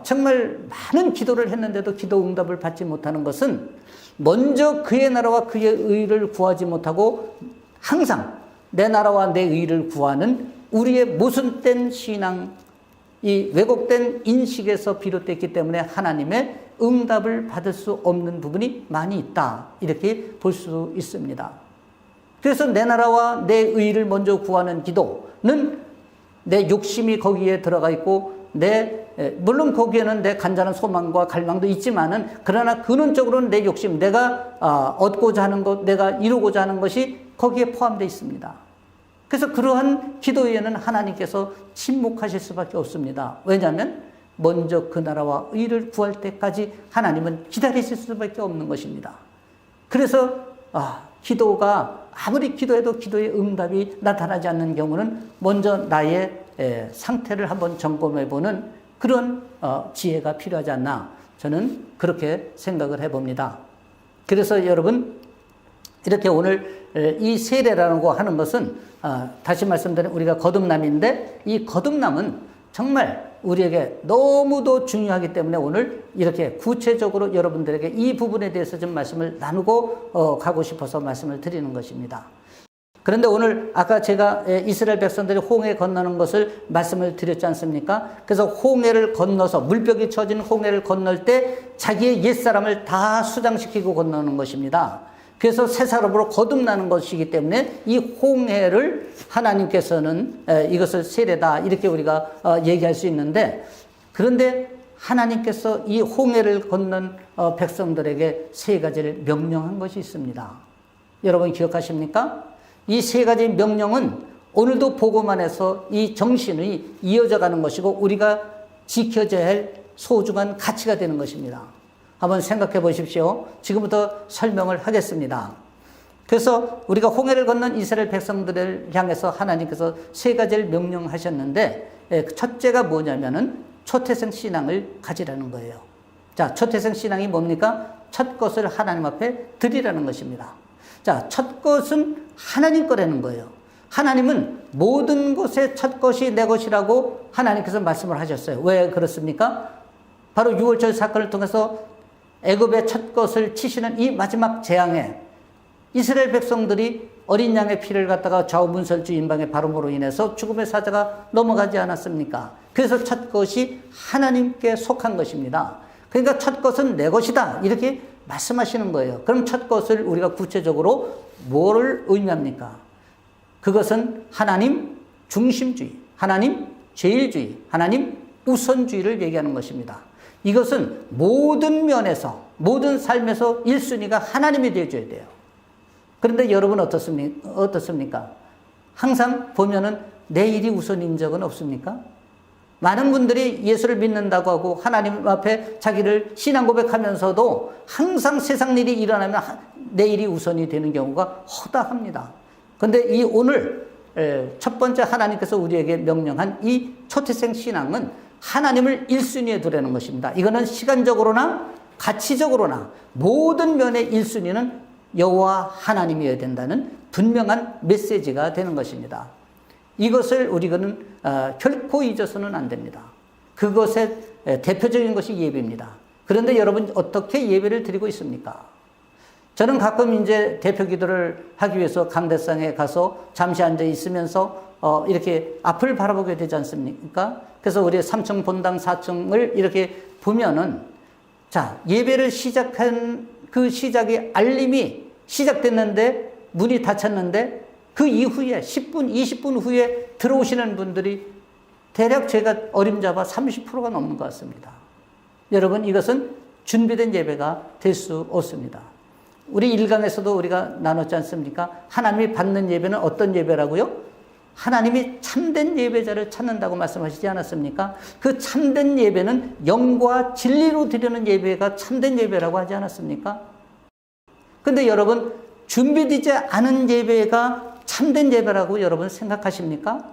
정말 많은 기도를 했는데도 기도 응답을 받지 못하는 것은 먼저 그의 나라와 그의 의를 구하지 못하고 항상 내 나라와 내 의를 구하는 우리의 모순된 신앙, 이 왜곡된 인식에서 비롯됐기 때문에 하나님의 응답을 받을 수 없는 부분이 많이 있다. 이렇게 볼 수 있습니다. 그래서 내 나라와 내 의를 먼저 구하는 기도는 내 욕심이 거기에 들어가 있고 물론 거기에는 내 간절한 소망과 갈망도 있지만은 그러나 근원적으로는 내 욕심, 내가 얻고자 하는 것, 내가 이루고자 하는 것이 거기에 포함되어 있습니다. 그래서 그러한 기도에는 하나님께서 침묵하실 수밖에 없습니다. 왜냐하면 먼저 그 나라와 의를 구할 때까지 하나님은 기다리실 수밖에 없는 것입니다. 그래서 기도가 아무리 기도해도 기도의 응답이 나타나지 않는 경우는 먼저 나의 상태를 한번 점검해보는 그런 지혜가 필요하지 않나 저는 그렇게 생각을 해봅니다. 그래서 여러분 이렇게 오늘 이 세례라는 거 하는 것은 다시 말씀드리면 우리가 거듭남인데 이 거듭남은 정말 우리에게 너무도 중요하기 때문에 오늘 이렇게 구체적으로 여러분들에게 이 부분에 대해서 좀 말씀을 나누고 가고 싶어서 말씀을 드리는 것입니다. 그런데 오늘 아까 제가 이스라엘 백성들이 홍해 건너는 것을 말씀을 드렸지 않습니까? 그래서 홍해를 건너서 물벽이 쳐진 홍해를 건널 때 자기의 옛사람을 다 수장시키고 건너는 것입니다. 그래서 새 사람으로 거듭나는 것이기 때문에 이 홍해를 하나님께서는 이것을 세례다 이렇게 우리가 얘기할 수 있는데 그런데 하나님께서 이 홍해를 건넌 백성들에게 세 가지를 명령한 것이 있습니다. 여러분 기억하십니까? 이 세 가지 명령은 오늘도 보고만 해서 이 정신이 이어져 가는 것이고 우리가 지켜져야 할 소중한 가치가 되는 것입니다. 한번 생각해 보십시오. 지금부터 설명을 하겠습니다. 그래서 우리가 홍해를 건넌 이스라엘 백성들을 향해서 하나님께서 세 가지를 명령하셨는데 첫째가 뭐냐면은 초태생 신앙을 가지라는 거예요. 자, 초태생 신앙이 뭡니까? 첫 것을 하나님 앞에 드리라는 것입니다. 자, 첫 것은 하나님 거라는 거예요. 하나님은 모든 것의 첫 것이 내 것이라고 하나님께서 말씀을 하셨어요. 왜 그렇습니까? 바로 유월절 사건을 통해서 애굽의 첫 것을 치시는 이 마지막 재앙에 이스라엘 백성들이 어린 양의 피를 갖다가 좌우문설주 인방의 발음으로 인해서 죽음의 사자가 넘어가지 않았습니까? 그래서 첫 것이 하나님께 속한 것입니다. 그러니까 첫 것은 내 것이다 이렇게 말씀하시는 거예요. 그럼 첫 것을 우리가 구체적으로 뭐를 의미합니까? 그것은 하나님 중심주의, 하나님 제일주의, 하나님 우선주의를 얘기하는 것입니다. 이것은 모든 면에서 모든 삶에서 1순위가 하나님이 되어줘야 돼요. 그런데 여러분 어떻습니까? 항상 보면은 내 일이 우선인 적은 없습니까? 많은 분들이 예수를 믿는다고 하고 하나님 앞에 자기를 신앙 고백하면서도 항상 세상 일이 일어나면 내 일이 우선이 되는 경우가 허다합니다. 그런데 이 오늘 첫 번째 하나님께서 우리에게 명령한 이 초태생 신앙은 하나님을 1순위에 두라는 것입니다. 이거는 시간적으로나 가치적으로나 모든 면의 1순위는 여호와 하나님이어야 된다는 분명한 메시지가 되는 것입니다. 이것을 우리는 결코 잊어서는 안 됩니다. 그것의 대표적인 것이 예배입니다. 그런데 여러분 어떻게 예배를 드리고 있습니까? 저는 가끔 이제 대표 기도를 하기 위해서 강대상에 가서 잠시 앉아 있으면서 이렇게 앞을 바라보게 되지 않습니까? 그래서 우리 3층 본당 4층을 이렇게 보면은 자, 예배를 시작한 그 시작이 알림이 시작됐는데 문이 닫혔는데 그 이후에 10분, 20분 후에 들어오시는 분들이 대략 제가 어림잡아 30%가 넘는 것 같습니다. 여러분 이것은 준비된 예배가 될 수 없습니다. 우리 1강에서도 우리가 나눴지 않습니까? 하나님이 받는 예배는 어떤 예배라고요? 하나님이 참된 예배자를 찾는다고 말씀하시지 않았습니까? 그 참된 예배는 영과 진리로 드리는 예배가 참된 예배라고 하지 않았습니까? 근데 여러분 준비되지 않은 예배가 참된 예배라고 여러분 생각하십니까?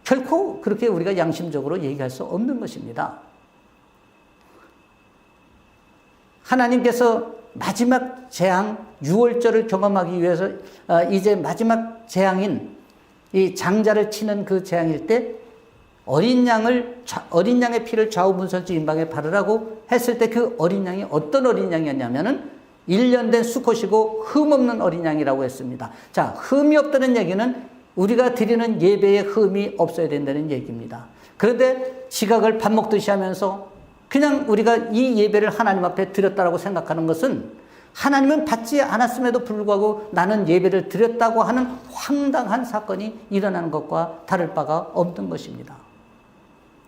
결코 그렇게 우리가 양심적으로 얘기할 수 없는 것입니다. 하나님께서 마지막 재앙, 유월절을 경험하기 위해서 이제 마지막 재앙인 이 장자를 치는 그 재앙일 때 어린 양의 피를 좌우문설주 인방에 바르라고 했을 때 그 어린 양이 어떤 어린 양이었냐면은 1년 된 수컷이고 흠 없는 어린 양이라고 했습니다. 자, 흠이 없다는 얘기는 우리가 드리는 예배에 흠이 없어야 된다는 얘기입니다. 그런데 지각을 밥 먹듯이 하면서 그냥 우리가 이 예배를 하나님 앞에 드렸다고 생각하는 것은 하나님은 받지 않았음에도 불구하고 나는 예배를 드렸다고 하는 황당한 사건이 일어나는 것과 다를 바가 없는 것입니다.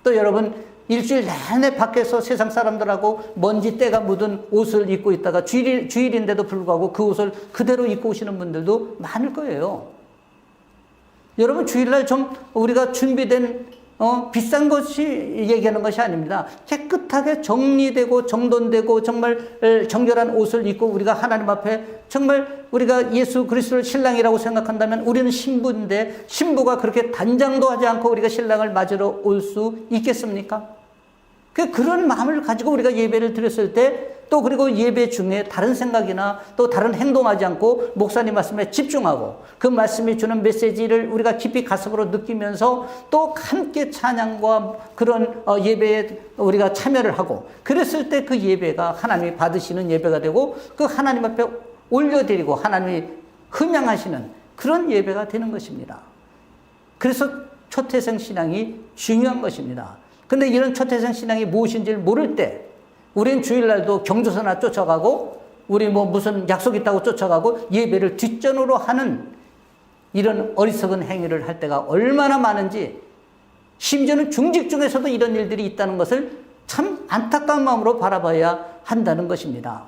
또 여러분 일주일 내내 밖에서 세상 사람들하고 먼지 때가 묻은 옷을 입고 있다가 주일인데도 불구하고 그 옷을 그대로 입고 오시는 분들도 많을 거예요. 여러분 주일날 좀 우리가 준비된 비싼 것이 얘기하는 것이 아닙니다. 깨끗하게 정리되고 정돈되고 정말 정결한 옷을 입고 우리가 하나님 앞에 정말 우리가 예수 그리스도를 신랑이라고 생각한다면 우리는 신부인데 신부가 그렇게 단장도 하지 않고 우리가 신랑을 맞으러 올 수 있겠습니까? 그런 마음을 가지고 우리가 예배를 드렸을 때 또 그리고 예배 중에 다른 생각이나 또 다른 행동하지 않고 목사님 말씀에 집중하고 그 말씀이 주는 메시지를 우리가 깊이 가슴으로 느끼면서 또 함께 찬양과 그런 예배에 우리가 참여를 하고 그랬을 때 그 예배가 하나님이 받으시는 예배가 되고 그 하나님 앞에 올려드리고 하나님이 흠양하시는 그런 예배가 되는 것입니다. 그래서 초태생 신앙이 중요한 것입니다. 근데 이런 초태생 신앙이 무엇인지를 모를 때 우린 주일날도 경조사나 쫓아가고 우리 무슨 약속 있다고 쫓아가고 예배를 뒷전으로 하는 이런 어리석은 행위를 할 때가 얼마나 많은지 심지어는 중직 중에서도 이런 일들이 있다는 것을 참 안타까운 마음으로 바라봐야 한다는 것입니다.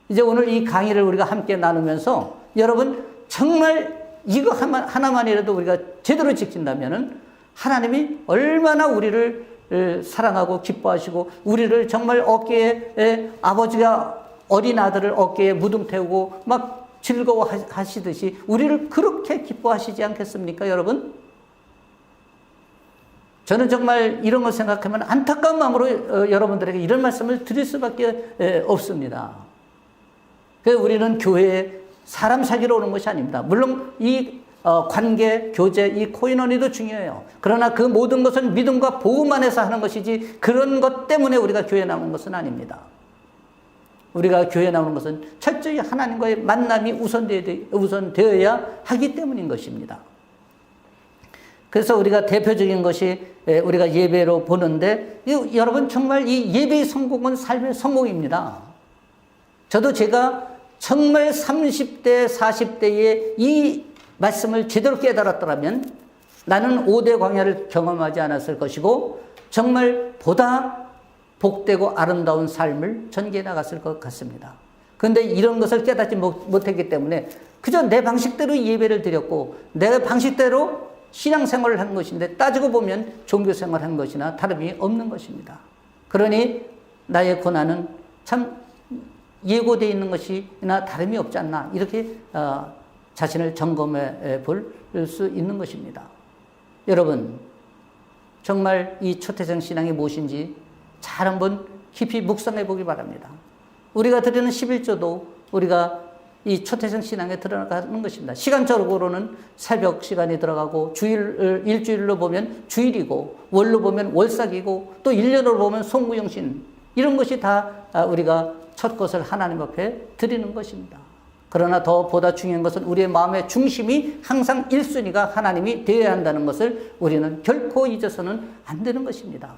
이제 오늘 이 강의를 우리가 함께 나누면서 여러분 정말 이거 하나만이라도 우리가 제대로 지킨다면은 하나님이 얼마나 우리를 사랑하고 기뻐하시고 우리를 정말 어깨에 아버지가 어린 아들을 어깨에 무등 태우고 막 즐거워하시듯이 우리를 그렇게 기뻐하시지 않겠습니까, 여러분? 저는 정말 이런 걸 생각하면 안타까운 마음으로 여러분들에게 이런 말씀을 드릴 수밖에 없습니다. 그래서 우리는 교회에 사람 사귀러 오는 것이 아닙니다. 물론 이 관계, 교제, 이 코인원이도 중요해요. 그러나 그 모든 것은 믿음과 복음 안에서 하는 것이지 그런 것 때문에 우리가 교회에 나오는 것은 아닙니다. 우리가 교회에 나오는 것은 철저히 하나님과의 만남이 우선되어야 하기 때문인 것입니다. 그래서 우리가 대표적인 것이 우리가 예배로 보는데 여러분 정말 이 예배의 성공은 삶의 성공입니다. 저도 제가 정말 30대, 40대에 이 말씀을 제대로 깨달았더라면 나는 5대 광야를 경험하지 않았을 것이고 정말 보다 복되고 아름다운 삶을 전개해 나갔을 것 같습니다. 그런데 이런 것을 깨닫지 못했기 때문에 그저 내 방식대로 예배를 드렸고 내 방식대로 신앙생활을 한 것인데 따지고 보면 종교생활을 한 것이나 다름이 없는 것입니다. 그러니 나의 고난은 참 예고되어 있는 것이나 다름이 없지 않나 이렇게 자신을 점검해 볼 수 있는 것입니다. 여러분 정말 이 초태생 신앙이 무엇인지 잘 한번 깊이 묵상해 보기 바랍니다. 우리가 드리는 11조도 우리가 이 초태생 신앙에 들어가는 것입니다. 시간적으로는 새벽 시간이 들어가고 일주일로 보면 주일이고 월로 보면 월삭이고 또 1년으로 보면 송구영신 이런 것이 다 우리가 첫 것을 하나님 앞에 드리는 것입니다. 그러나 더 보다 중요한 것은 우리의 마음의 중심이 항상 1순위가 하나님이 되어야 한다는 것을 우리는 결코 잊어서는 안 되는 것입니다.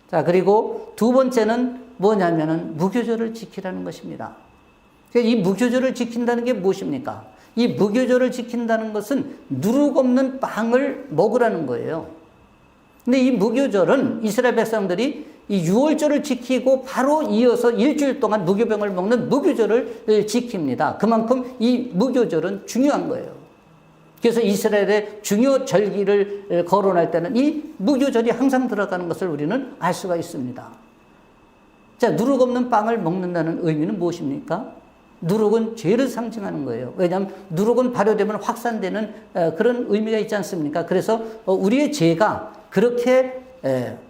자, 그리고 두 번째는 뭐냐면은 무교절을 지키라는 것입니다. 이 무교절을 지킨다는 게 무엇입니까? 이 무교절을 지킨다는 것은 누룩 없는 빵을 먹으라는 거예요. 근데 이 무교절은 이스라엘 백성들이 이 유월절을 지키고 바로 이어서 일주일 동안 무교병을 먹는 무교절을 지킵니다. 그만큼 이 무교절은 중요한 거예요. 그래서 이스라엘의 중요 절기를 거론할 때는 이 무교절이 항상 들어가는 것을 우리는 알 수가 있습니다. 자, 누룩 없는 빵을 먹는다는 의미는 무엇입니까? 누룩은 죄를 상징하는 거예요. 왜냐하면 누룩은 발효되면 확산되는 그런 의미가 있지 않습니까? 그래서 우리의 죄가 그렇게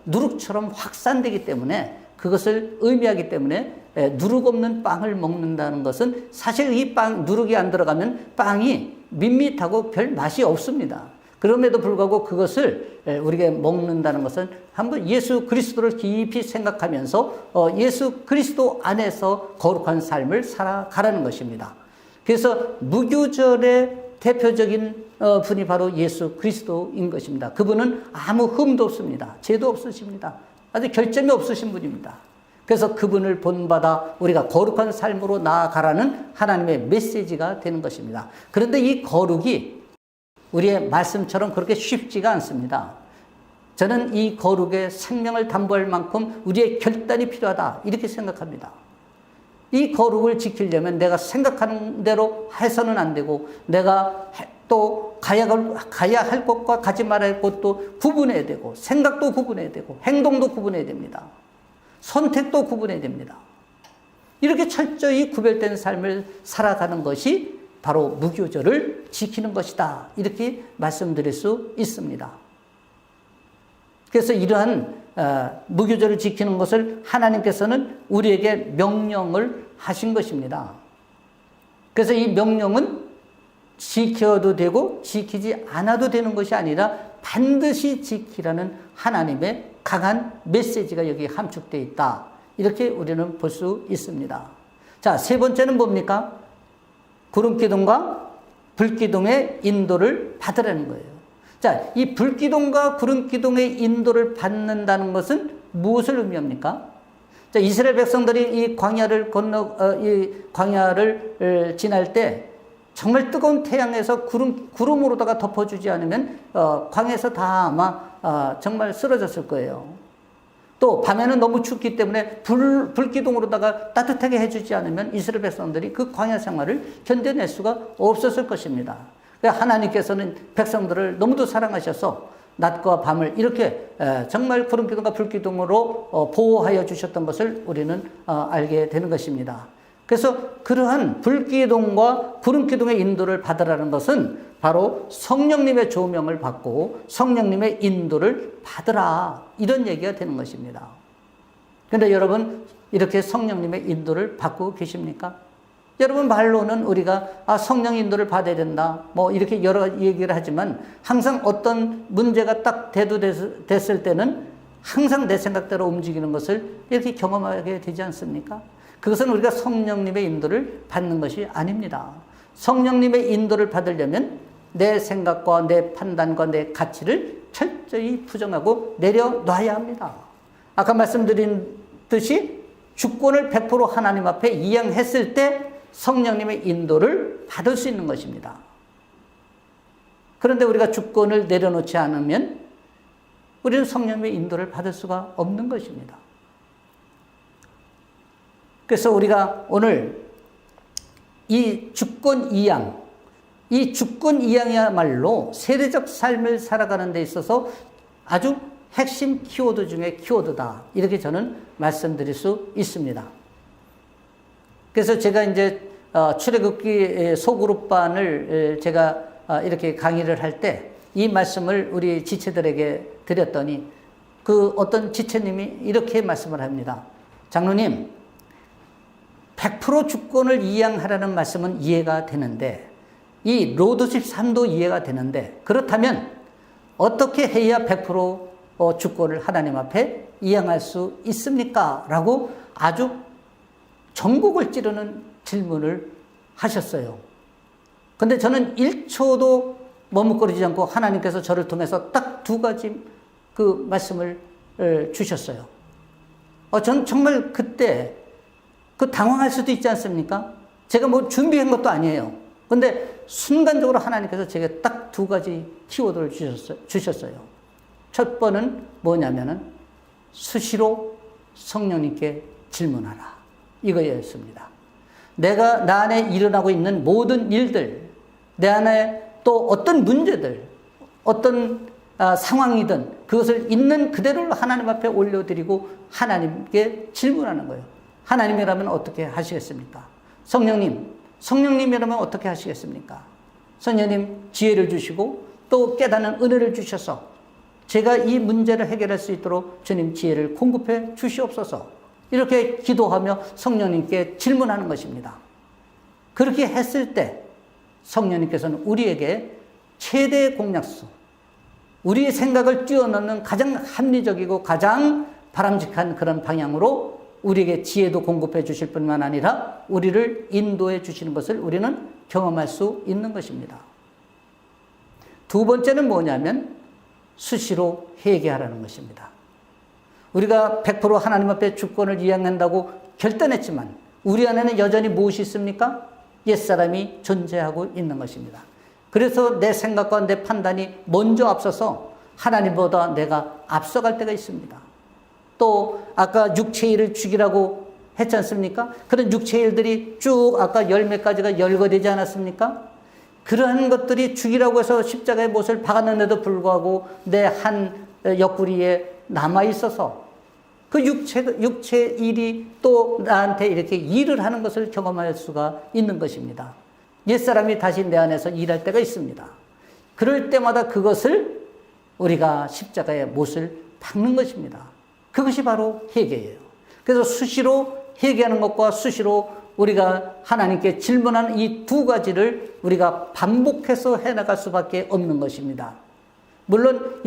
누룩처럼 확산되기 때문에 그것을 의미하기 때문에 누룩 없는 빵을 먹는다는 것은 사실 이 누룩이 안 들어가면 빵이 밋밋하고 별 맛이 없습니다. 그럼에도 불구하고 그것을 우리가 먹는다는 것은 한번 예수 그리스도를 깊이 생각하면서 예수 그리스도 안에서 거룩한 삶을 살아가라는 것입니다. 그래서 무교절의 대표적인 분이 바로 예수 그리스도인 것입니다. 그분은 아무 흠도 없습니다. 죄도 없으십니다. 아주 결점이 없으신 분입니다. 그래서 그분을 본받아 우리가 거룩한 삶으로 나아가라는 하나님의 메시지가 되는 것입니다. 그런데 이 거룩이 우리의 말씀처럼 그렇게 쉽지가 않습니다. 저는 이 거룩의 생명을 담보할 만큼 우리의 결단이 필요하다 이렇게 생각합니다. 이 거룩을 지키려면 내가 생각하는 대로 해서는 안 되고 내가 또 가야 할 것과 가지 말아야 할 것도 구분해야 되고 생각도 구분해야 되고 행동도 구분해야 됩니다. 선택도 구분해야 됩니다. 이렇게 철저히 구별된 삶을 살아가는 것이 바로 무교절을 지키는 것이다. 이렇게 말씀드릴 수 있습니다. 그래서 이러한 무교절을 지키는 것을 하나님께서는 우리에게 명령을 하신 것입니다. 그래서 이 명령은 지켜도 되고 지키지 않아도 되는 것이 아니라 반드시 지키라는 하나님의 강한 메시지가 여기 함축되어 있다. 이렇게 우리는 볼 수 있습니다. 자, 세 번째는 뭡니까? 구름기둥과 불기둥의 인도를 받으라는 거예요. 자, 이 불기둥과 구름기둥의 인도를 받는다는 것은 무엇을 의미합니까? 자, 이스라엘 백성들이 이 광야를 지날 때 정말 뜨거운 태양에서 구름으로다가 덮어주지 않으면 광야에서 다 아마 정말 쓰러졌을 거예요. 또 밤에는 너무 춥기 때문에 불기둥으로다가 따뜻하게 해주지 않으면 이스라엘 백성들이 그 광야 생활을 견뎌낼 수가 없었을 것입니다. 하나님께서는 백성들을 너무도 사랑하셔서 낮과 밤을 이렇게 정말 구름기둥과 불기둥으로 보호하여 주셨던 것을 우리는 알게 되는 것입니다. 그래서 그러한 불기둥과 구름기둥의 인도를 받으라는 것은 바로 성령님의 조명을 받고 성령님의 인도를 받으라, 이런 얘기가 되는 것입니다. 그런데 여러분, 이렇게 성령님의 인도를 받고 계십니까? 여러분, 말로는 우리가 성령 인도를 받아야 된다, 뭐 이렇게 여러 얘기를 하지만 항상 어떤 문제가 딱 됐을 때는 항상 내 생각대로 움직이는 것을 이렇게 경험하게 되지 않습니까? 그것은 우리가 성령님의 인도를 받는 것이 아닙니다. 성령님의 인도를 받으려면 내 생각과 내 판단과 내 가치를 철저히 부정하고 내려놔야 합니다. 아까 말씀드린 듯이 주권을 100% 하나님 앞에 이양했을 때 성령님의 인도를 받을 수 있는 것입니다. 그런데 우리가 주권을 내려놓지 않으면 우리는 성령님의 인도를 받을 수가 없는 것입니다. 그래서 우리가 오늘 이 주권 이양이야말로 세대적 삶을 살아가는 데 있어서 아주 핵심 키워드 중에 키워드다, 이렇게 저는 말씀드릴 수 있습니다. 그래서 제가 이제 출애굽기 소그룹반을 제가 이렇게 강의를 할 때 이 말씀을 우리 지체들에게 드렸더니 그 어떤 지체님이 이렇게 말씀을 합니다. 장로님, 100% 주권을 이양하라는 말씀은 이해가 되는데, 이 로드십 삶도 이해가 되는데, 그렇다면 어떻게 해야 100% 주권을 하나님 앞에 이양할 수 있습니까? 라고 아주 전곡을 찌르는 질문을 하셨어요. 근데 저는 1초도 머뭇거리지 않고 하나님께서 저를 통해서 딱 두 가지 그 말씀을 주셨어요. 전 정말 그때 당황할 수도 있지 않습니까? 제가 뭐 준비한 것도 아니에요. 근데 순간적으로 하나님께서 제게 딱 두 가지 키워드를 주셨어요. 첫 번은 뭐냐면은 수시로 성령님께 질문하라, 이거였습니다. 나 안에 일어나고 있는 모든 일들, 내 안에 또 어떤 문제들, 어떤 상황이든 그것을 있는 그대로 하나님 앞에 올려드리고 하나님께 질문하는 거예요. 하나님이라면 어떻게 하시겠습니까? 성령님이라면 어떻게 하시겠습니까? 성령님 지혜를 주시고 또 깨닫는 은혜를 주셔서 제가 이 문제를 해결할 수 있도록 주님 지혜를 공급해 주시옵소서, 이렇게 기도하며 성령님께 질문하는 것입니다. 그렇게 했을 때 성령님께서는 우리에게 최대의 공약수, 우리의 생각을 뛰어넘는 가장 합리적이고 가장 바람직한 그런 방향으로 우리에게 지혜도 공급해 주실 뿐만 아니라 우리를 인도해 주시는 것을 우리는 경험할 수 있는 것입니다. 두 번째는 뭐냐면 수시로 회개하라는 것입니다. 우리가 100% 하나님 앞에 주권을 이양한다고 결단했지만 우리 안에는 여전히 무엇이 있습니까? 옛사람이 존재하고 있는 것입니다. 그래서 내 생각과 내 판단이 먼저 앞서서 하나님보다 내가 앞서갈 때가 있습니다. 또 아까 육체의 일을 죽이라고 했지 않습니까? 그런 육체의 일들이 쭉 아까 열 몇 가지가 열거되지 않았습니까? 그러한 것들이 죽이라고 해서 십자가의 못을 박았는데도 불구하고 내 한 옆구리에 남아있어서 그 육체 일이 또 나한테 이렇게 일을 하는 것을 경험할 수가 있는 것입니다. 옛사람이 다시 내 안에서 일할 때가 있습니다. 그럴 때마다 그것을 우리가 십자가의 못을 박는 것입니다. 그것이 바로 회개예요. 그래서 수시로 회개하는 것과 수시로 우리가 하나님께 질문하는 이 두 가지를 우리가 반복해서 해나갈 수밖에 없는 것입니다. 물론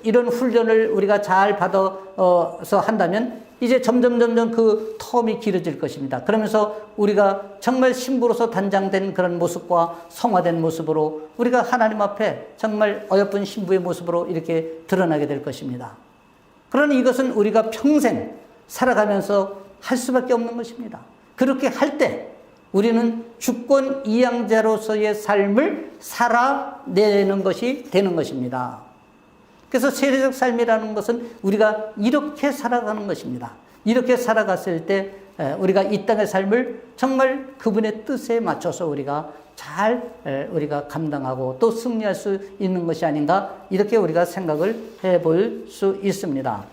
이런 훈련을 우리가 잘 받아서 한다면 이제 점점 그 텀이 길어질 것입니다. 그러면서 우리가 정말 신부로서 단장된 그런 모습과 성화된 모습으로 우리가 하나님 앞에 정말 어여쁜 신부의 모습으로 이렇게 드러나게 될 것입니다. 그러니 이것은 우리가 평생 살아가면서 할 수밖에 없는 것입니다. 그렇게 할 때 우리는 주권 이양자로서의 삶을 살아내는 것이 되는 것입니다. 그래서 세례적 삶이라는 것은 우리가 이렇게 살아가는 것입니다. 이렇게 살아갔을 때 우리가 이 땅의 삶을 정말 그분의 뜻에 맞춰서 우리가 잘 우리가 감당하고 또 승리할 수 있는 것이 아닌가, 이렇게 우리가 생각을 해볼 수 있습니다.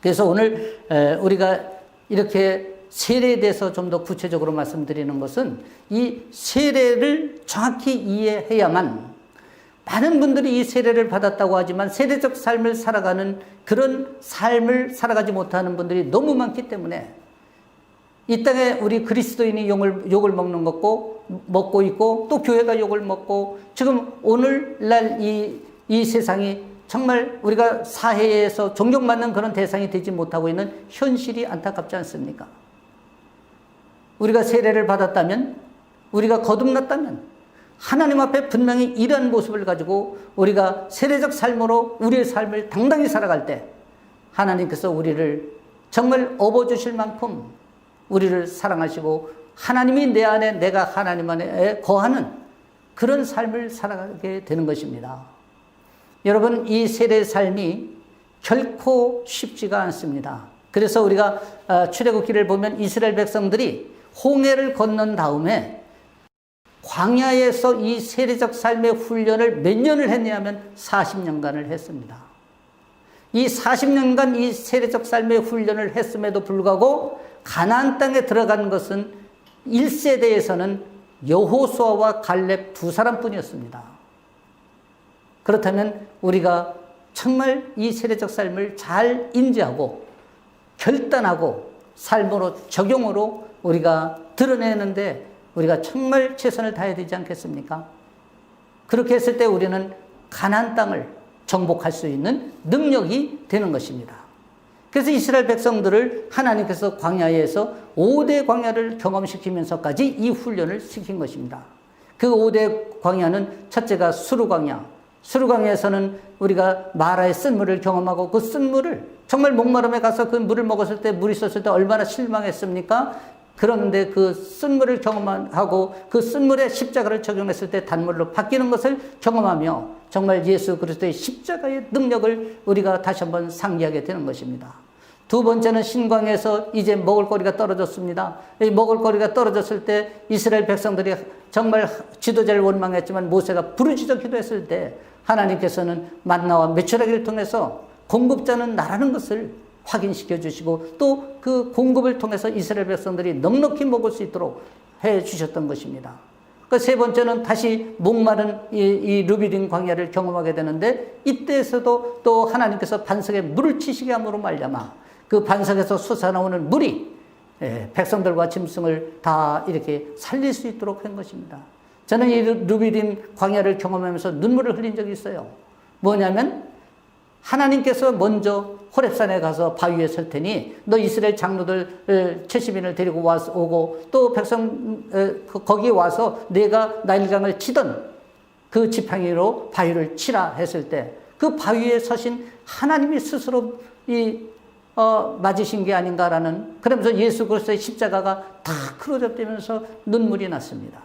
그래서 오늘 우리가 이렇게 세례에 대해서 좀 더 구체적으로 말씀드리는 것은, 이 세례를 정확히 이해해야만, 많은 분들이 이 세례를 받았다고 하지만 세례적 삶을 살아가는 그런 삶을 살아가지 못하는 분들이 너무 많기 때문에 이 땅에 우리 그리스도인이 욕을 먹고 있고, 또 교회가 욕을 먹고, 지금 오늘날 이 세상이 정말 우리가 사회에서 존경받는 그런 대상이 되지 못하고 있는 현실이 안타깝지 않습니까? 우리가 세례를 받았다면, 우리가 거듭났다면 하나님 앞에 분명히 이러한 모습을 가지고 우리가 세례적 삶으로 우리의 삶을 당당히 살아갈 때 하나님께서 우리를 정말 업어주실 만큼 우리를 사랑하시고, 하나님이 내 안에, 내가 하나님 안에 거하는 그런 삶을 살아가게 되는 것입니다. 여러분, 이 세례의 삶이 결코 쉽지가 않습니다. 그래서 우리가 출애굽기를 보면 이스라엘 백성들이 홍해를 건넌 다음에 광야에서 이 세례적 삶의 훈련을 몇 년을 했냐면 40년간을 했습니다. 이 40년간 이 세례적 삶의 훈련을 했음에도 불구하고 가나안 땅에 들어간 것은 1세대에서는 여호수아와 갈렙 두 사람뿐이었습니다. 그렇다면 우리가 정말 이 세례적 삶을 잘 인지하고 결단하고 삶으로 적용으로 우리가 드러내는데 우리가 정말 최선을 다해야 되지 않겠습니까? 그렇게 했을 때 우리는 가나안 땅을 정복할 수 있는 능력이 되는 것입니다. 그래서 이스라엘 백성들을 하나님께서 광야에서 5대 광야를 경험시키면서까지 이 훈련을 시킨 것입니다. 그 5대 광야는 첫째가 수르 광야. 수르 광야에서는 우리가 마라의 쓴물을 경험하고, 그 쓴물을 정말 목마름에 가서 그 물을 먹었을 때, 물이 있었을 때 얼마나 실망했습니까? 그런데 그 쓴물을 경험하고 그 쓴물에 십자가를 적용했을 때 단물로 바뀌는 것을 경험하며 정말 예수 그리스도의 십자가의 능력을 우리가 다시 한번 상기하게 되는 것입니다. 두 번째는 신광에서 이제 먹을거리가 떨어졌습니다. 이 먹을거리가 떨어졌을 때 이스라엘 백성들이 정말 지도자를 원망했지만 모세가 부르짖어 기도했을 때 하나님께서는 만나와 메추라기를 통해서 공급자는 나라는 것을 확인시켜 주시고, 또 그 공급을 통해서 이스라엘 백성들이 넉넉히 먹을 수 있도록 해 주셨던 것입니다. 그 세 번째는 다시 목마른 이 르비딘 광야를 경험하게 되는데, 이때에서도 또 하나님께서 반석에 물을 치시게 함으로 말미암아 그 반석에서 솟아나오는 물이 백성들과 짐승을 다 이렇게 살릴 수 있도록 한 것입니다. 저는 이 르비딘 광야를 경험하면서 눈물을 흘린 적이 있어요. 뭐냐면 하나님께서 먼저 호렙산에 가서 바위에 설 테니 너 이스라엘 장로들 70인을 데리고 오고, 또 백성 거기에 와서 내가 나일강을 치던 그 지팡이로 바위를 치라 했을 때 그 바위에 서신 하나님이 스스로 맞으신 게 아닌가라는, 그러면서 예수 그리스도의 십자가가 다 크로잡되면서 눈물이 났습니다.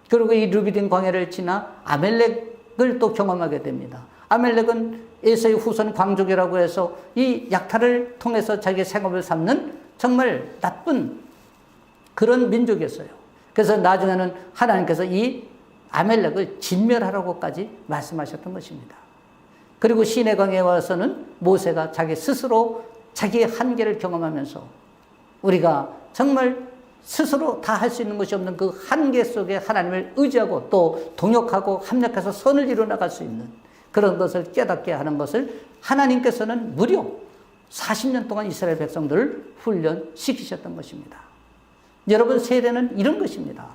그리고 이 르비딘 광야를 지나 아멜렉을 또 경험하게 됩니다. 아멜렉은 에서의 후손 광족이라고 해서 이 약탈을 통해서 자기의 생업을 삼는 정말 나쁜 그런 민족이었어요. 그래서 나중에는 하나님께서 이 아멜렉을 진멸하라고까지 말씀하셨던 것입니다. 그리고 시내 강에 와서는 모세가 자기 스스로 자기의 한계를 경험하면서 우리가 정말 스스로 다 할 수 있는 것이 없는 그 한계 속에 하나님을 의지하고 또 동역하고 합력해서 선을 이루어 나갈 수 있는 그런 것을 깨닫게 하는 것을 하나님께서는 무려 40년 동안 이스라엘 백성들을 훈련시키셨던 것입니다. 여러분, 세례는 이런 것입니다.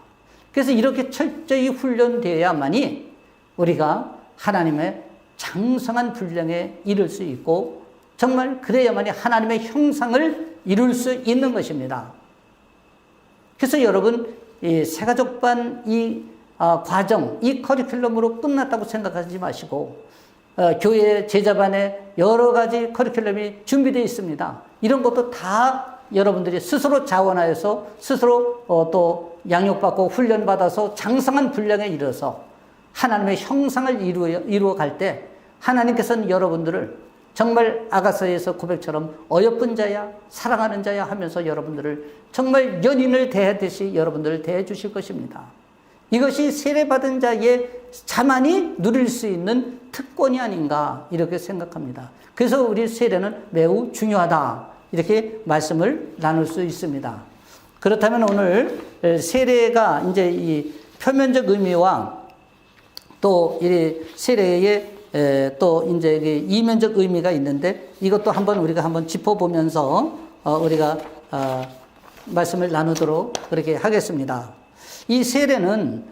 그래서 이렇게 철저히 훈련되어야만이 우리가 하나님의 장성한 분량에 이를 수 있고, 정말 그래야만이 하나님의 형상을 이룰 수 있는 것입니다. 그래서 여러분, 이 새가족반 과정, 이 커리큘럼으로 끝났다고 생각하지 마시고, 교회 제자반에 여러 가지 커리큘럼이 준비되어 있습니다. 이런 것도 다 여러분들이 스스로 자원하여서 스스로 또 양육받고 훈련받아서 장성한 분량에 이르러서 하나님의 형상을 이루어 갈 때 하나님께서는 여러분들을 정말 아가서에서 고백처럼 어여쁜 자야 사랑하는 자야 하면서 여러분들을 정말 연인을 대하듯이 여러분들을 대해 주실 것입니다. 이것이 세례받은 자의 자만이 누릴 수 있는 특권이 아닌가 이렇게 생각합니다. 그래서 우리 세례는 매우 중요하다 이렇게 말씀을 나눌 수 있습니다. 그렇다면 오늘 세례가 이제 이 표면적 의미와 또 이 세례의 또 이제 이면적 의미가 있는데 이것도 우리가 한번 짚어보면서 우리가 말씀을 나누도록 그렇게 하겠습니다. 이 세례는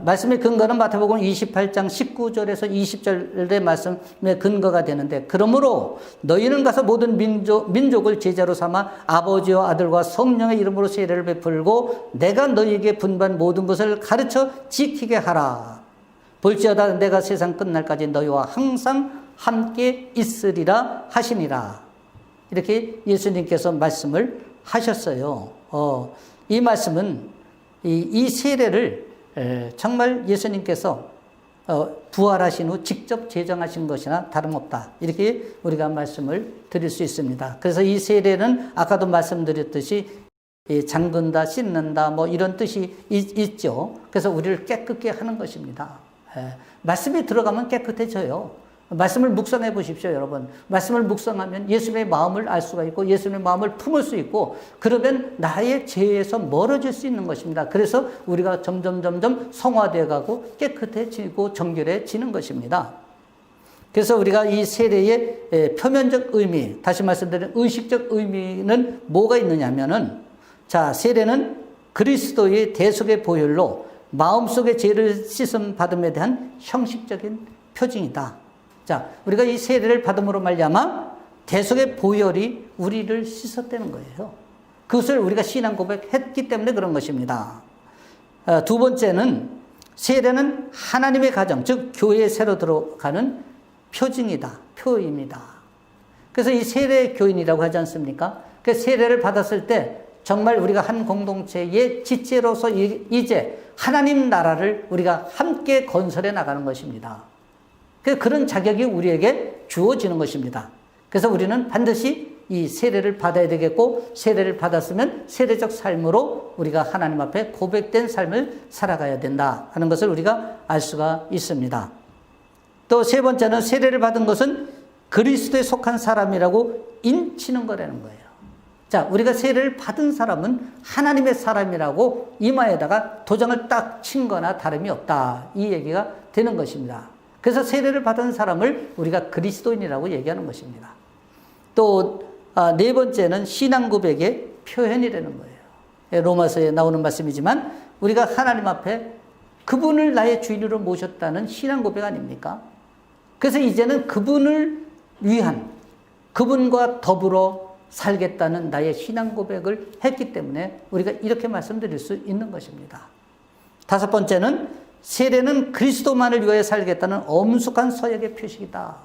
말씀의 근거는 마태복음 28장 19절에서 20절의 말씀의 근거가 되는데 그러므로 너희는 가서 모든 민족을 제자로 삼아 아버지와 아들과 성령의 이름으로 세례를 베풀고 내가 너희에게 분반 모든 것을 가르쳐 지키게 하라. 볼지어다 내가 세상 끝날까지 너희와 항상 함께 있으리라 하시니라. 이렇게 예수님께서 말씀을 하셨어요. 이 말씀은 이 세례를 정말 예수님께서 부활하신 후 직접 제정하신 것이나 다름없다. 이렇게 우리가 말씀을 드릴 수 있습니다. 그래서 이 세례는 아까도 말씀드렸듯이 잠근다, 씻는다 뭐 이런 뜻이 있죠. 그래서 우리를 깨끗게 하는 것입니다. 말씀이 들어가면 깨끗해져요. 말씀을 묵상해 보십시오, 여러분. 말씀을 묵상하면 예수님의 마음을 알 수가 있고 예수님의 마음을 품을 수 있고 그러면 나의 죄에서 멀어질 수 있는 것입니다. 그래서 우리가 점점 성화되어 가고 깨끗해지고 정결해지는 것입니다. 그래서 우리가 이 세례의 표면적 의미, 다시 말씀드리는 의식적 의미는 뭐가 있느냐면은 자, 세례는 그리스도의 대속의 보혈로 마음속의 죄를 씻음 받음에 대한 형식적인 표징이다. 자, 우리가 이 세례를 받음으로 말미암아 대속의 보혈이 우리를 씻었다는 거예요. 그것을 우리가 신앙 고백했기 때문에 그런 것입니다. 두 번째는 세례는 하나님의 가정, 즉 교회에 새로 들어가는 표징이다. 표입니다. 그래서 이 세례 교인이라고 하지 않습니까? 그 세례를 받았을 때 정말 우리가 한 공동체의 지체로서 이제 하나님 나라를 우리가 함께 건설해 나가는 것입니다. 그런 자격이 우리에게 주어지는 것입니다. 그래서 우리는 반드시 이 세례를 받아야 되겠고 세례를 받았으면 세례적 삶으로 우리가 하나님 앞에 고백된 삶을 살아가야 된다 하는 것을 우리가 알 수가 있습니다. 또 세 번째는 세례를 받은 것은 그리스도에 속한 사람이라고 인치는 거라는 거예요. 자, 우리가 세례를 받은 사람은 하나님의 사람이라고 이마에다가 도장을 딱 친 거나 다름이 없다. 이 얘기가 되는 것입니다. 그래서 세례를 받은 사람을 우리가 그리스도인이라고 얘기하는 것입니다. 또 네 번째는 신앙 고백의 표현이라는 거예요. 로마서에 나오는 말씀이지만 우리가 하나님 앞에 그분을 나의 주인으로 모셨다는 신앙 고백 아닙니까? 그래서 이제는 그분을 위한 그분과 더불어 살겠다는 나의 신앙 고백을 했기 때문에 우리가 이렇게 말씀드릴 수 있는 것입니다. 다섯 번째는 세례는 그리스도만을 위하여 살겠다는 엄숙한 서약의 표식이다.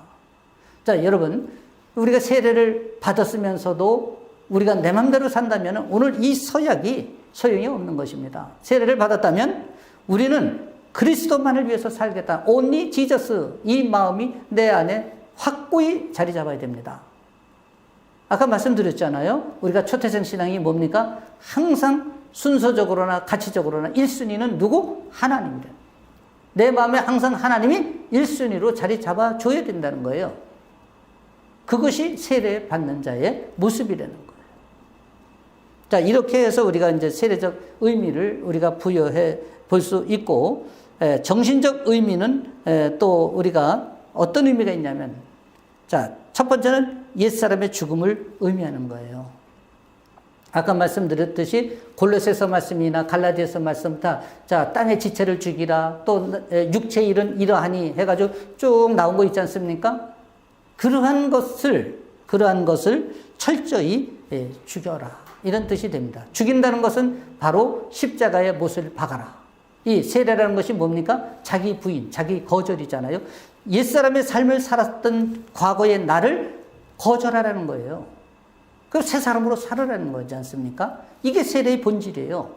자, 여러분, 우리가 세례를 받았으면서도 우리가 내 맘대로 산다면 오늘 이 서약이 소용이 없는 것입니다. 세례를 받았다면 우리는 그리스도만을 위해서 살겠다. Only Jesus. 이 마음이 내 안에 확고히 자리 잡아야 됩니다. 아까 말씀드렸잖아요. 우리가 초태생 신앙이 뭡니까? 항상 순서적으로나 가치적으로나 1순위는 누구? 하나님이래. 내 마음에 항상 하나님이 1순위로 자리 잡아줘야 된다는 거예요. 그것이 세례 받는 자의 모습이라는 거예요. 자, 이렇게 해서 우리가 이제 세례적 의미를 우리가 부여해 볼 수 있고, 정신적 의미는 또 우리가 어떤 의미가 있냐면, 자, 첫 번째는 옛사람의 죽음을 의미하는 거예요. 아까 말씀드렸듯이 골로새서 말씀이나 갈라디아서 말씀 다, 자, 땅의 지체를 죽이라, 또 육체의 일은 이러하니 해가지고 쭉 나온 거 있지 않습니까? 그러한 것을 철저히 죽여라. 이런 뜻이 됩니다. 죽인다는 것은 바로 십자가에 못을 박아라. 이 세례라는 것이 뭡니까? 자기 부인, 자기 거절이잖아요. 옛사람의 삶을 살았던 과거의 나를 거절하라는 거예요. 그 새 사람으로 살아라는 거지 않습니까? 이게 세례의 본질이에요.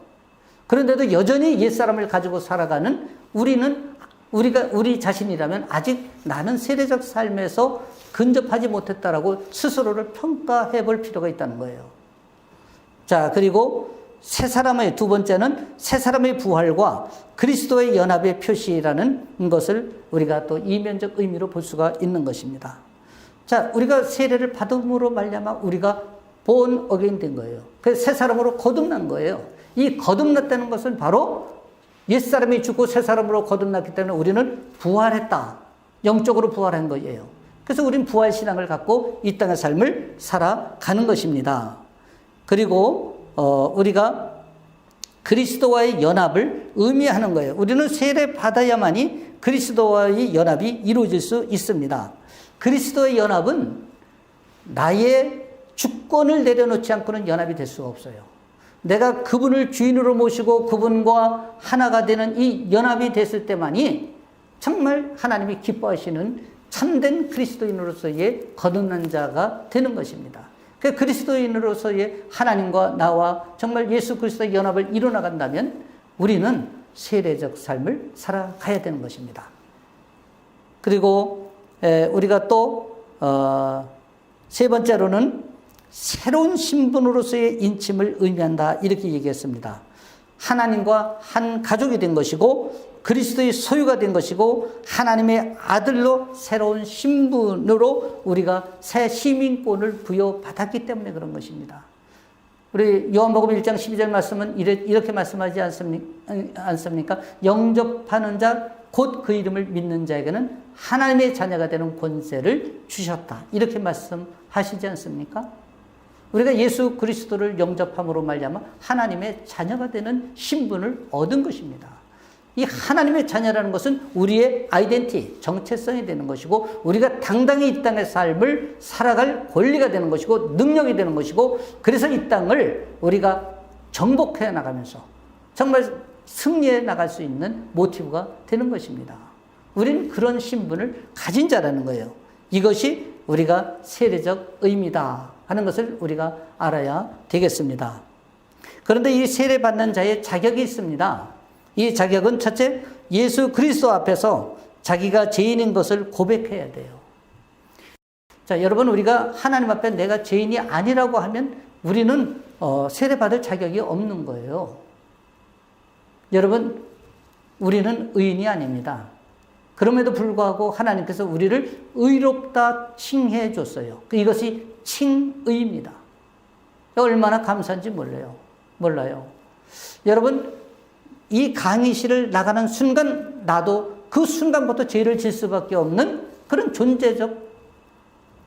그런데도 여전히 옛사람을 가지고 살아가는 우리 자신이라면 아직 나는 세례적 삶에서 근접하지 못했다라고 스스로를 평가해 볼 필요가 있다는 거예요. 자, 그리고 새 사람의 두 번째는 새 사람의 부활과 그리스도의 연합의 표시라는 것을 우리가 또 이면적 의미로 볼 수가 있는 것입니다. 자, 우리가 세례를 받음으로 말미암아 우리가 born again 된 거예요. 그래서 새 사람으로 거듭난 거예요. 이 거듭났다는 것은 바로 옛사람이 죽고 새 사람으로 거듭났기 때문에 우리는 부활했다. 영적으로 부활한 거예요. 그래서 우리는 부활신앙을 갖고 이 땅의 삶을 살아가는 것입니다. 그리고 우리가 그리스도와의 연합을 의미하는 거예요. 우리는 세례 받아야만이 그리스도와의 연합이 이루어질 수 있습니다. 그리스도의 연합은 나의 주권을 내려놓지 않고는 연합이 될 수가 없어요. 내가 그분을 주인으로 모시고 그분과 하나가 되는 이 연합이 됐을 때만이 정말 하나님이 기뻐하시는 참된 그리스도인으로서의 거듭난 자가 되는 것입니다. 그 그리스도인으로서의 하나님과 나와 정말 예수 그리스도의 연합을 이루어나간다면 우리는 세례적 삶을 살아가야 되는 것입니다. 그리고 우리가 또 세 번째로는 새로운 신분으로서의 인침을 의미한다 이렇게 얘기했습니다. 하나님과 한 가족이 된 것이고 그리스도의 소유가 된 것이고 하나님의 아들로 새로운 신분으로 우리가 새 시민권을 부여받았기 때문에 그런 것입니다. 우리 요한복음 1장 12절 말씀은 이렇게 말씀하지 않습니까? 영접하는 자 곧 그 이름을 믿는 자에게는 하나님의 자녀가 되는 권세를 주셨다. 이렇게 말씀하시지 않습니까? 우리가 예수 그리스도를 영접함으로 말미암아 하나님의 자녀가 되는 신분을 얻은 것입니다. 이 하나님의 자녀라는 것은 우리의 아이덴티티, 정체성이 되는 것이고 우리가 당당히 이 땅의 삶을 살아갈 권리가 되는 것이고 능력이 되는 것이고 그래서 이 땅을 우리가 정복해 나가면서 정말 승리해 나갈 수 있는 모티브가 되는 것입니다. 우리는 그런 신분을 가진 자라는 거예요. 이것이 우리가 세례적 의미다 하는 것을 우리가 알아야 되겠습니다. 그런데 이 세례받는 자의 자격이 있습니다. 이 자격은 첫째, 예수 그리스도 앞에서 자기가 죄인인 것을 고백해야 돼요. 자, 여러분, 우리가 하나님 앞에 내가 죄인이 아니라고 하면 우리는 세례받을 자격이 없는 거예요. 여러분, 우리는 의인이 아닙니다. 그럼에도 불구하고 하나님께서 우리를 의롭다 칭해 줬어요. 이것이 칭의입니다. 얼마나 감사한지 몰라요. 여러분, 이 강의실을 나가는 순간 나도 그 순간부터 죄를 질 수밖에 없는 그런 존재적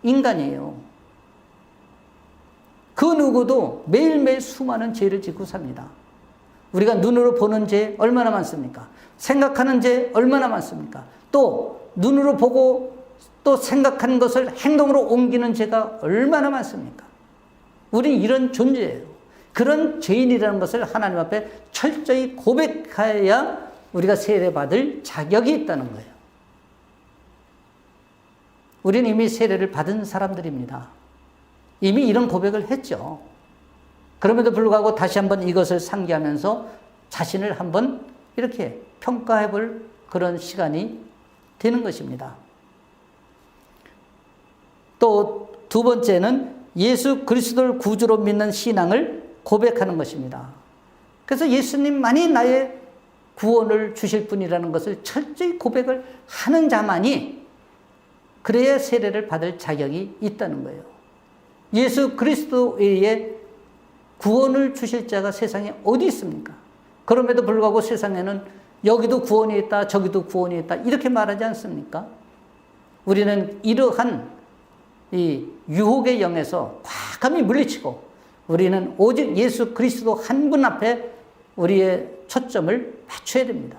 인간이에요. 그 누구도 매일매일 수많은 죄를 짓고 삽니다. 우리가 눈으로 보는 죄 얼마나 많습니까? 생각하는 죄 얼마나 많습니까? 또 눈으로 보고 또 생각한 것을 행동으로 옮기는 죄가 얼마나 많습니까? 우린 이런 존재예요. 그런 죄인이라는 것을 하나님 앞에 철저히 고백해야 우리가 세례받을 자격이 있다는 거예요. 우리는 이미 세례를 받은 사람들입니다. 이미 이런 고백을 했죠. 그럼에도 불구하고 다시 한번 이것을 상기하면서 자신을 한번 이렇게 평가해 볼 그런 시간이 되는 것입니다. 또 두 번째는 예수 그리스도를 구주로 믿는 신앙을 고백하는 것입니다. 그래서 예수님만이 나의 구원을 주실 분이라는 것을 철저히 고백을 하는 자만이 그래야 세례를 받을 자격이 있다는 거예요. 예수 그리스도 외에 구원을 주실 자가 세상에 어디 있습니까? 그럼에도 불구하고 세상에는 여기도 구원이 있다, 저기도 구원이 있다 이렇게 말하지 않습니까? 우리는 이러한 이 유혹의 영에서 과감히 물리치고 우리는 오직 예수 그리스도 한 분 앞에 우리의 초점을 맞춰야 됩니다.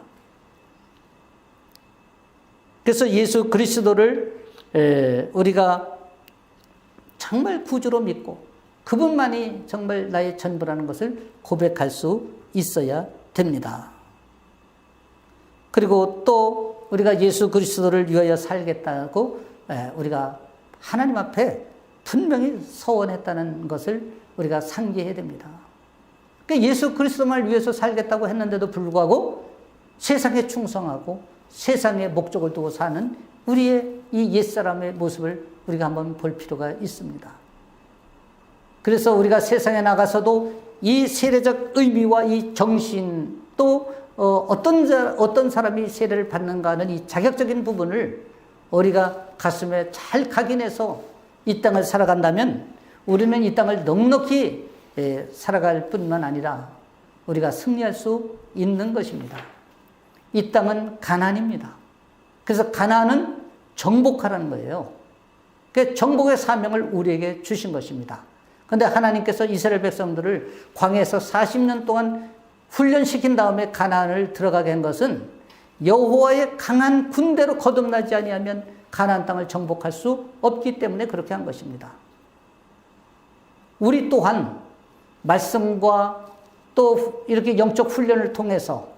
그래서 예수 그리스도를 우리가 정말 구주로 믿고 그분만이 정말 나의 전부라는 것을 고백할 수 있어야 됩니다. 그리고 또 우리가 예수 그리스도를 위하여 살겠다고 우리가 하나님 앞에 분명히 서원했다는 것을 우리가 상기해야 됩니다. 그러니까 예수 그리스도만을 위해서 살겠다고 했는데도 불구하고 세상에 충성하고 세상에 목적을 두고 사는 우리의 이 옛사람의 모습을 우리가 한번 볼 필요가 있습니다. 그래서 우리가 세상에 나가서도 이 세례적 의미와 이 정신 또 어떤 사람이 세례를 받는가 하는 이 자격적인 부분을 우리가 가슴에 잘 각인해서 이 땅을 살아간다면 우리는 이 땅을 넉넉히 살아갈 뿐만 아니라 우리가 승리할 수 있는 것입니다. 이 땅은 가나안입니다. 그래서 가나안은 정복하라는 거예요. 그 정복의 사명을 우리에게 주신 것입니다. 그런데 하나님께서 이스라엘 백성들을 광야에서 40년 동안 훈련시킨 다음에 가나안을 들어가게 한 것은 여호와의 강한 군대로 거듭나지 아니하면 가나안 땅을 정복할 수 없기 때문에 그렇게 한 것입니다. 우리 또한 말씀과 또 이렇게 영적 훈련을 통해서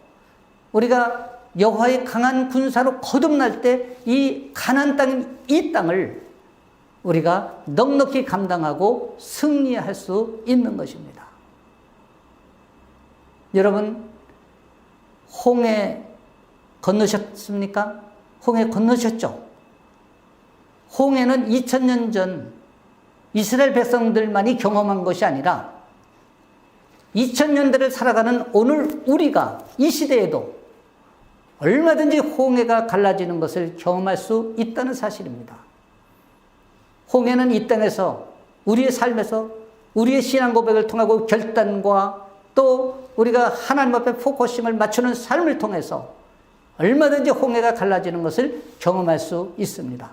우리가 여호와의 강한 군사로 거듭날 때 이 가나안 땅인 이 땅을 우리가 넉넉히 감당하고 승리할 수 있는 것입니다. 여러분, 홍해 건너셨습니까? 홍해 건너셨죠? 홍해는 2000년 전 이스라엘 백성들만이 경험한 것이 아니라 2000년대를 살아가는 오늘 우리가 이 시대에도 얼마든지 홍해가 갈라지는 것을 경험할 수 있다는 사실입니다. 홍해는 이 땅에서 우리의 삶에서 우리의 신앙 고백을 통하고 결단과 또 우리가 하나님 앞에 포커싱을 맞추는 삶을 통해서 얼마든지 홍해가 갈라지는 것을 경험할 수 있습니다.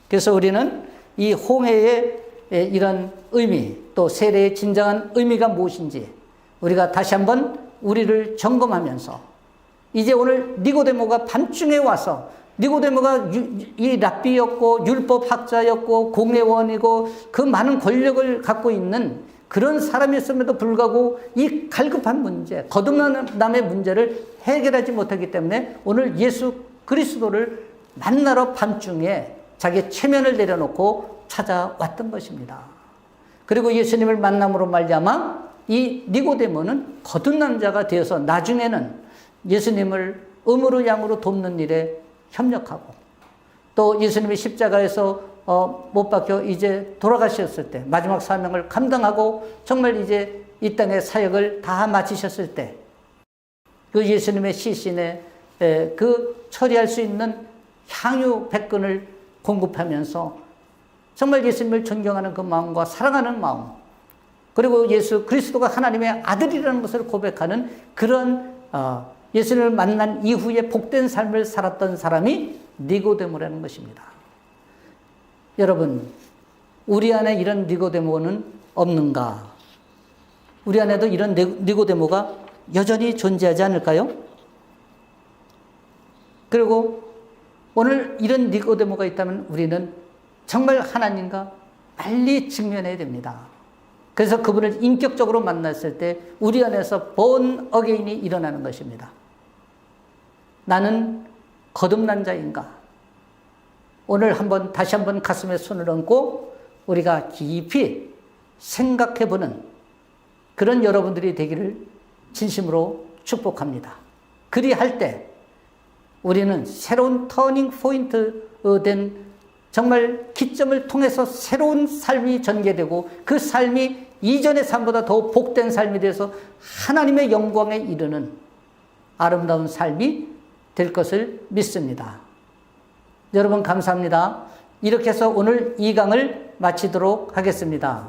그래서 우리는 이 홍해의 이런 의미 또 세례의 진정한 의미가 무엇인지 우리가 다시 한번 우리를 점검하면서 이제 오늘 니고데모가 밤중에 와서 니고데모가 이 랍비였고 율법학자였고 공회원이고 그 많은 권력을 갖고 있는 그런 사람이었음에도 불구하고 이 갈급한 문제, 거듭남의 문제를 해결하지 못하기 때문에 오늘 예수 그리스도를 만나러 밤중에 자기의 체면을 내려놓고 찾아왔던 것입니다. 그리고 예수님을 만남으로 말미암아 이 니고데모는 거듭난 자가 되어서 나중에는 예수님을 음으로 양으로 돕는 일에 협력하고 또 예수님이 십자가에서 못 박혀 이제 돌아가셨을 때 마지막 사명을 감당하고 정말 이제 이 땅의 사역을 다 마치셨을 때 그 예수님의 시신에 그 처리할 수 있는 향유 100근을 공급하면서 정말 예수님을 존경하는 그 마음과 사랑하는 마음 그리고 예수 그리스도가 하나님의 아들이라는 것을 고백하는 그런 예수님을 만난 이후에 복된 삶을 살았던 사람이 니고데모라는 것입니다. 여러분, 우리 안에 이런 니고데모는 없는가? 우리 안에도 이런 니고데모가 여전히 존재하지 않을까요? 그리고 오늘 이런 니고데모가 있다면 우리는 정말 하나님과 빨리 직면해야 됩니다. 그래서 그분을 인격적으로 만났을 때 우리 안에서 본 어게인이 일어나는 것입니다. 나는 거듭난 자인가? 오늘 다시 한번 가슴에 손을 얹고 우리가 깊이 생각해보는 그런 여러분들이 되기를 진심으로 축복합니다. 그리할 때 우리는 새로운 터닝 포인트 된 정말 기점을 통해서 새로운 삶이 전개되고 그 삶이 이전의 삶보다 더 복된 삶이 되어서 하나님의 영광에 이르는 아름다운 삶이 될 것을 믿습니다. 여러분 감사합니다. 이렇게 해서 오늘 2강을 마치도록 하겠습니다.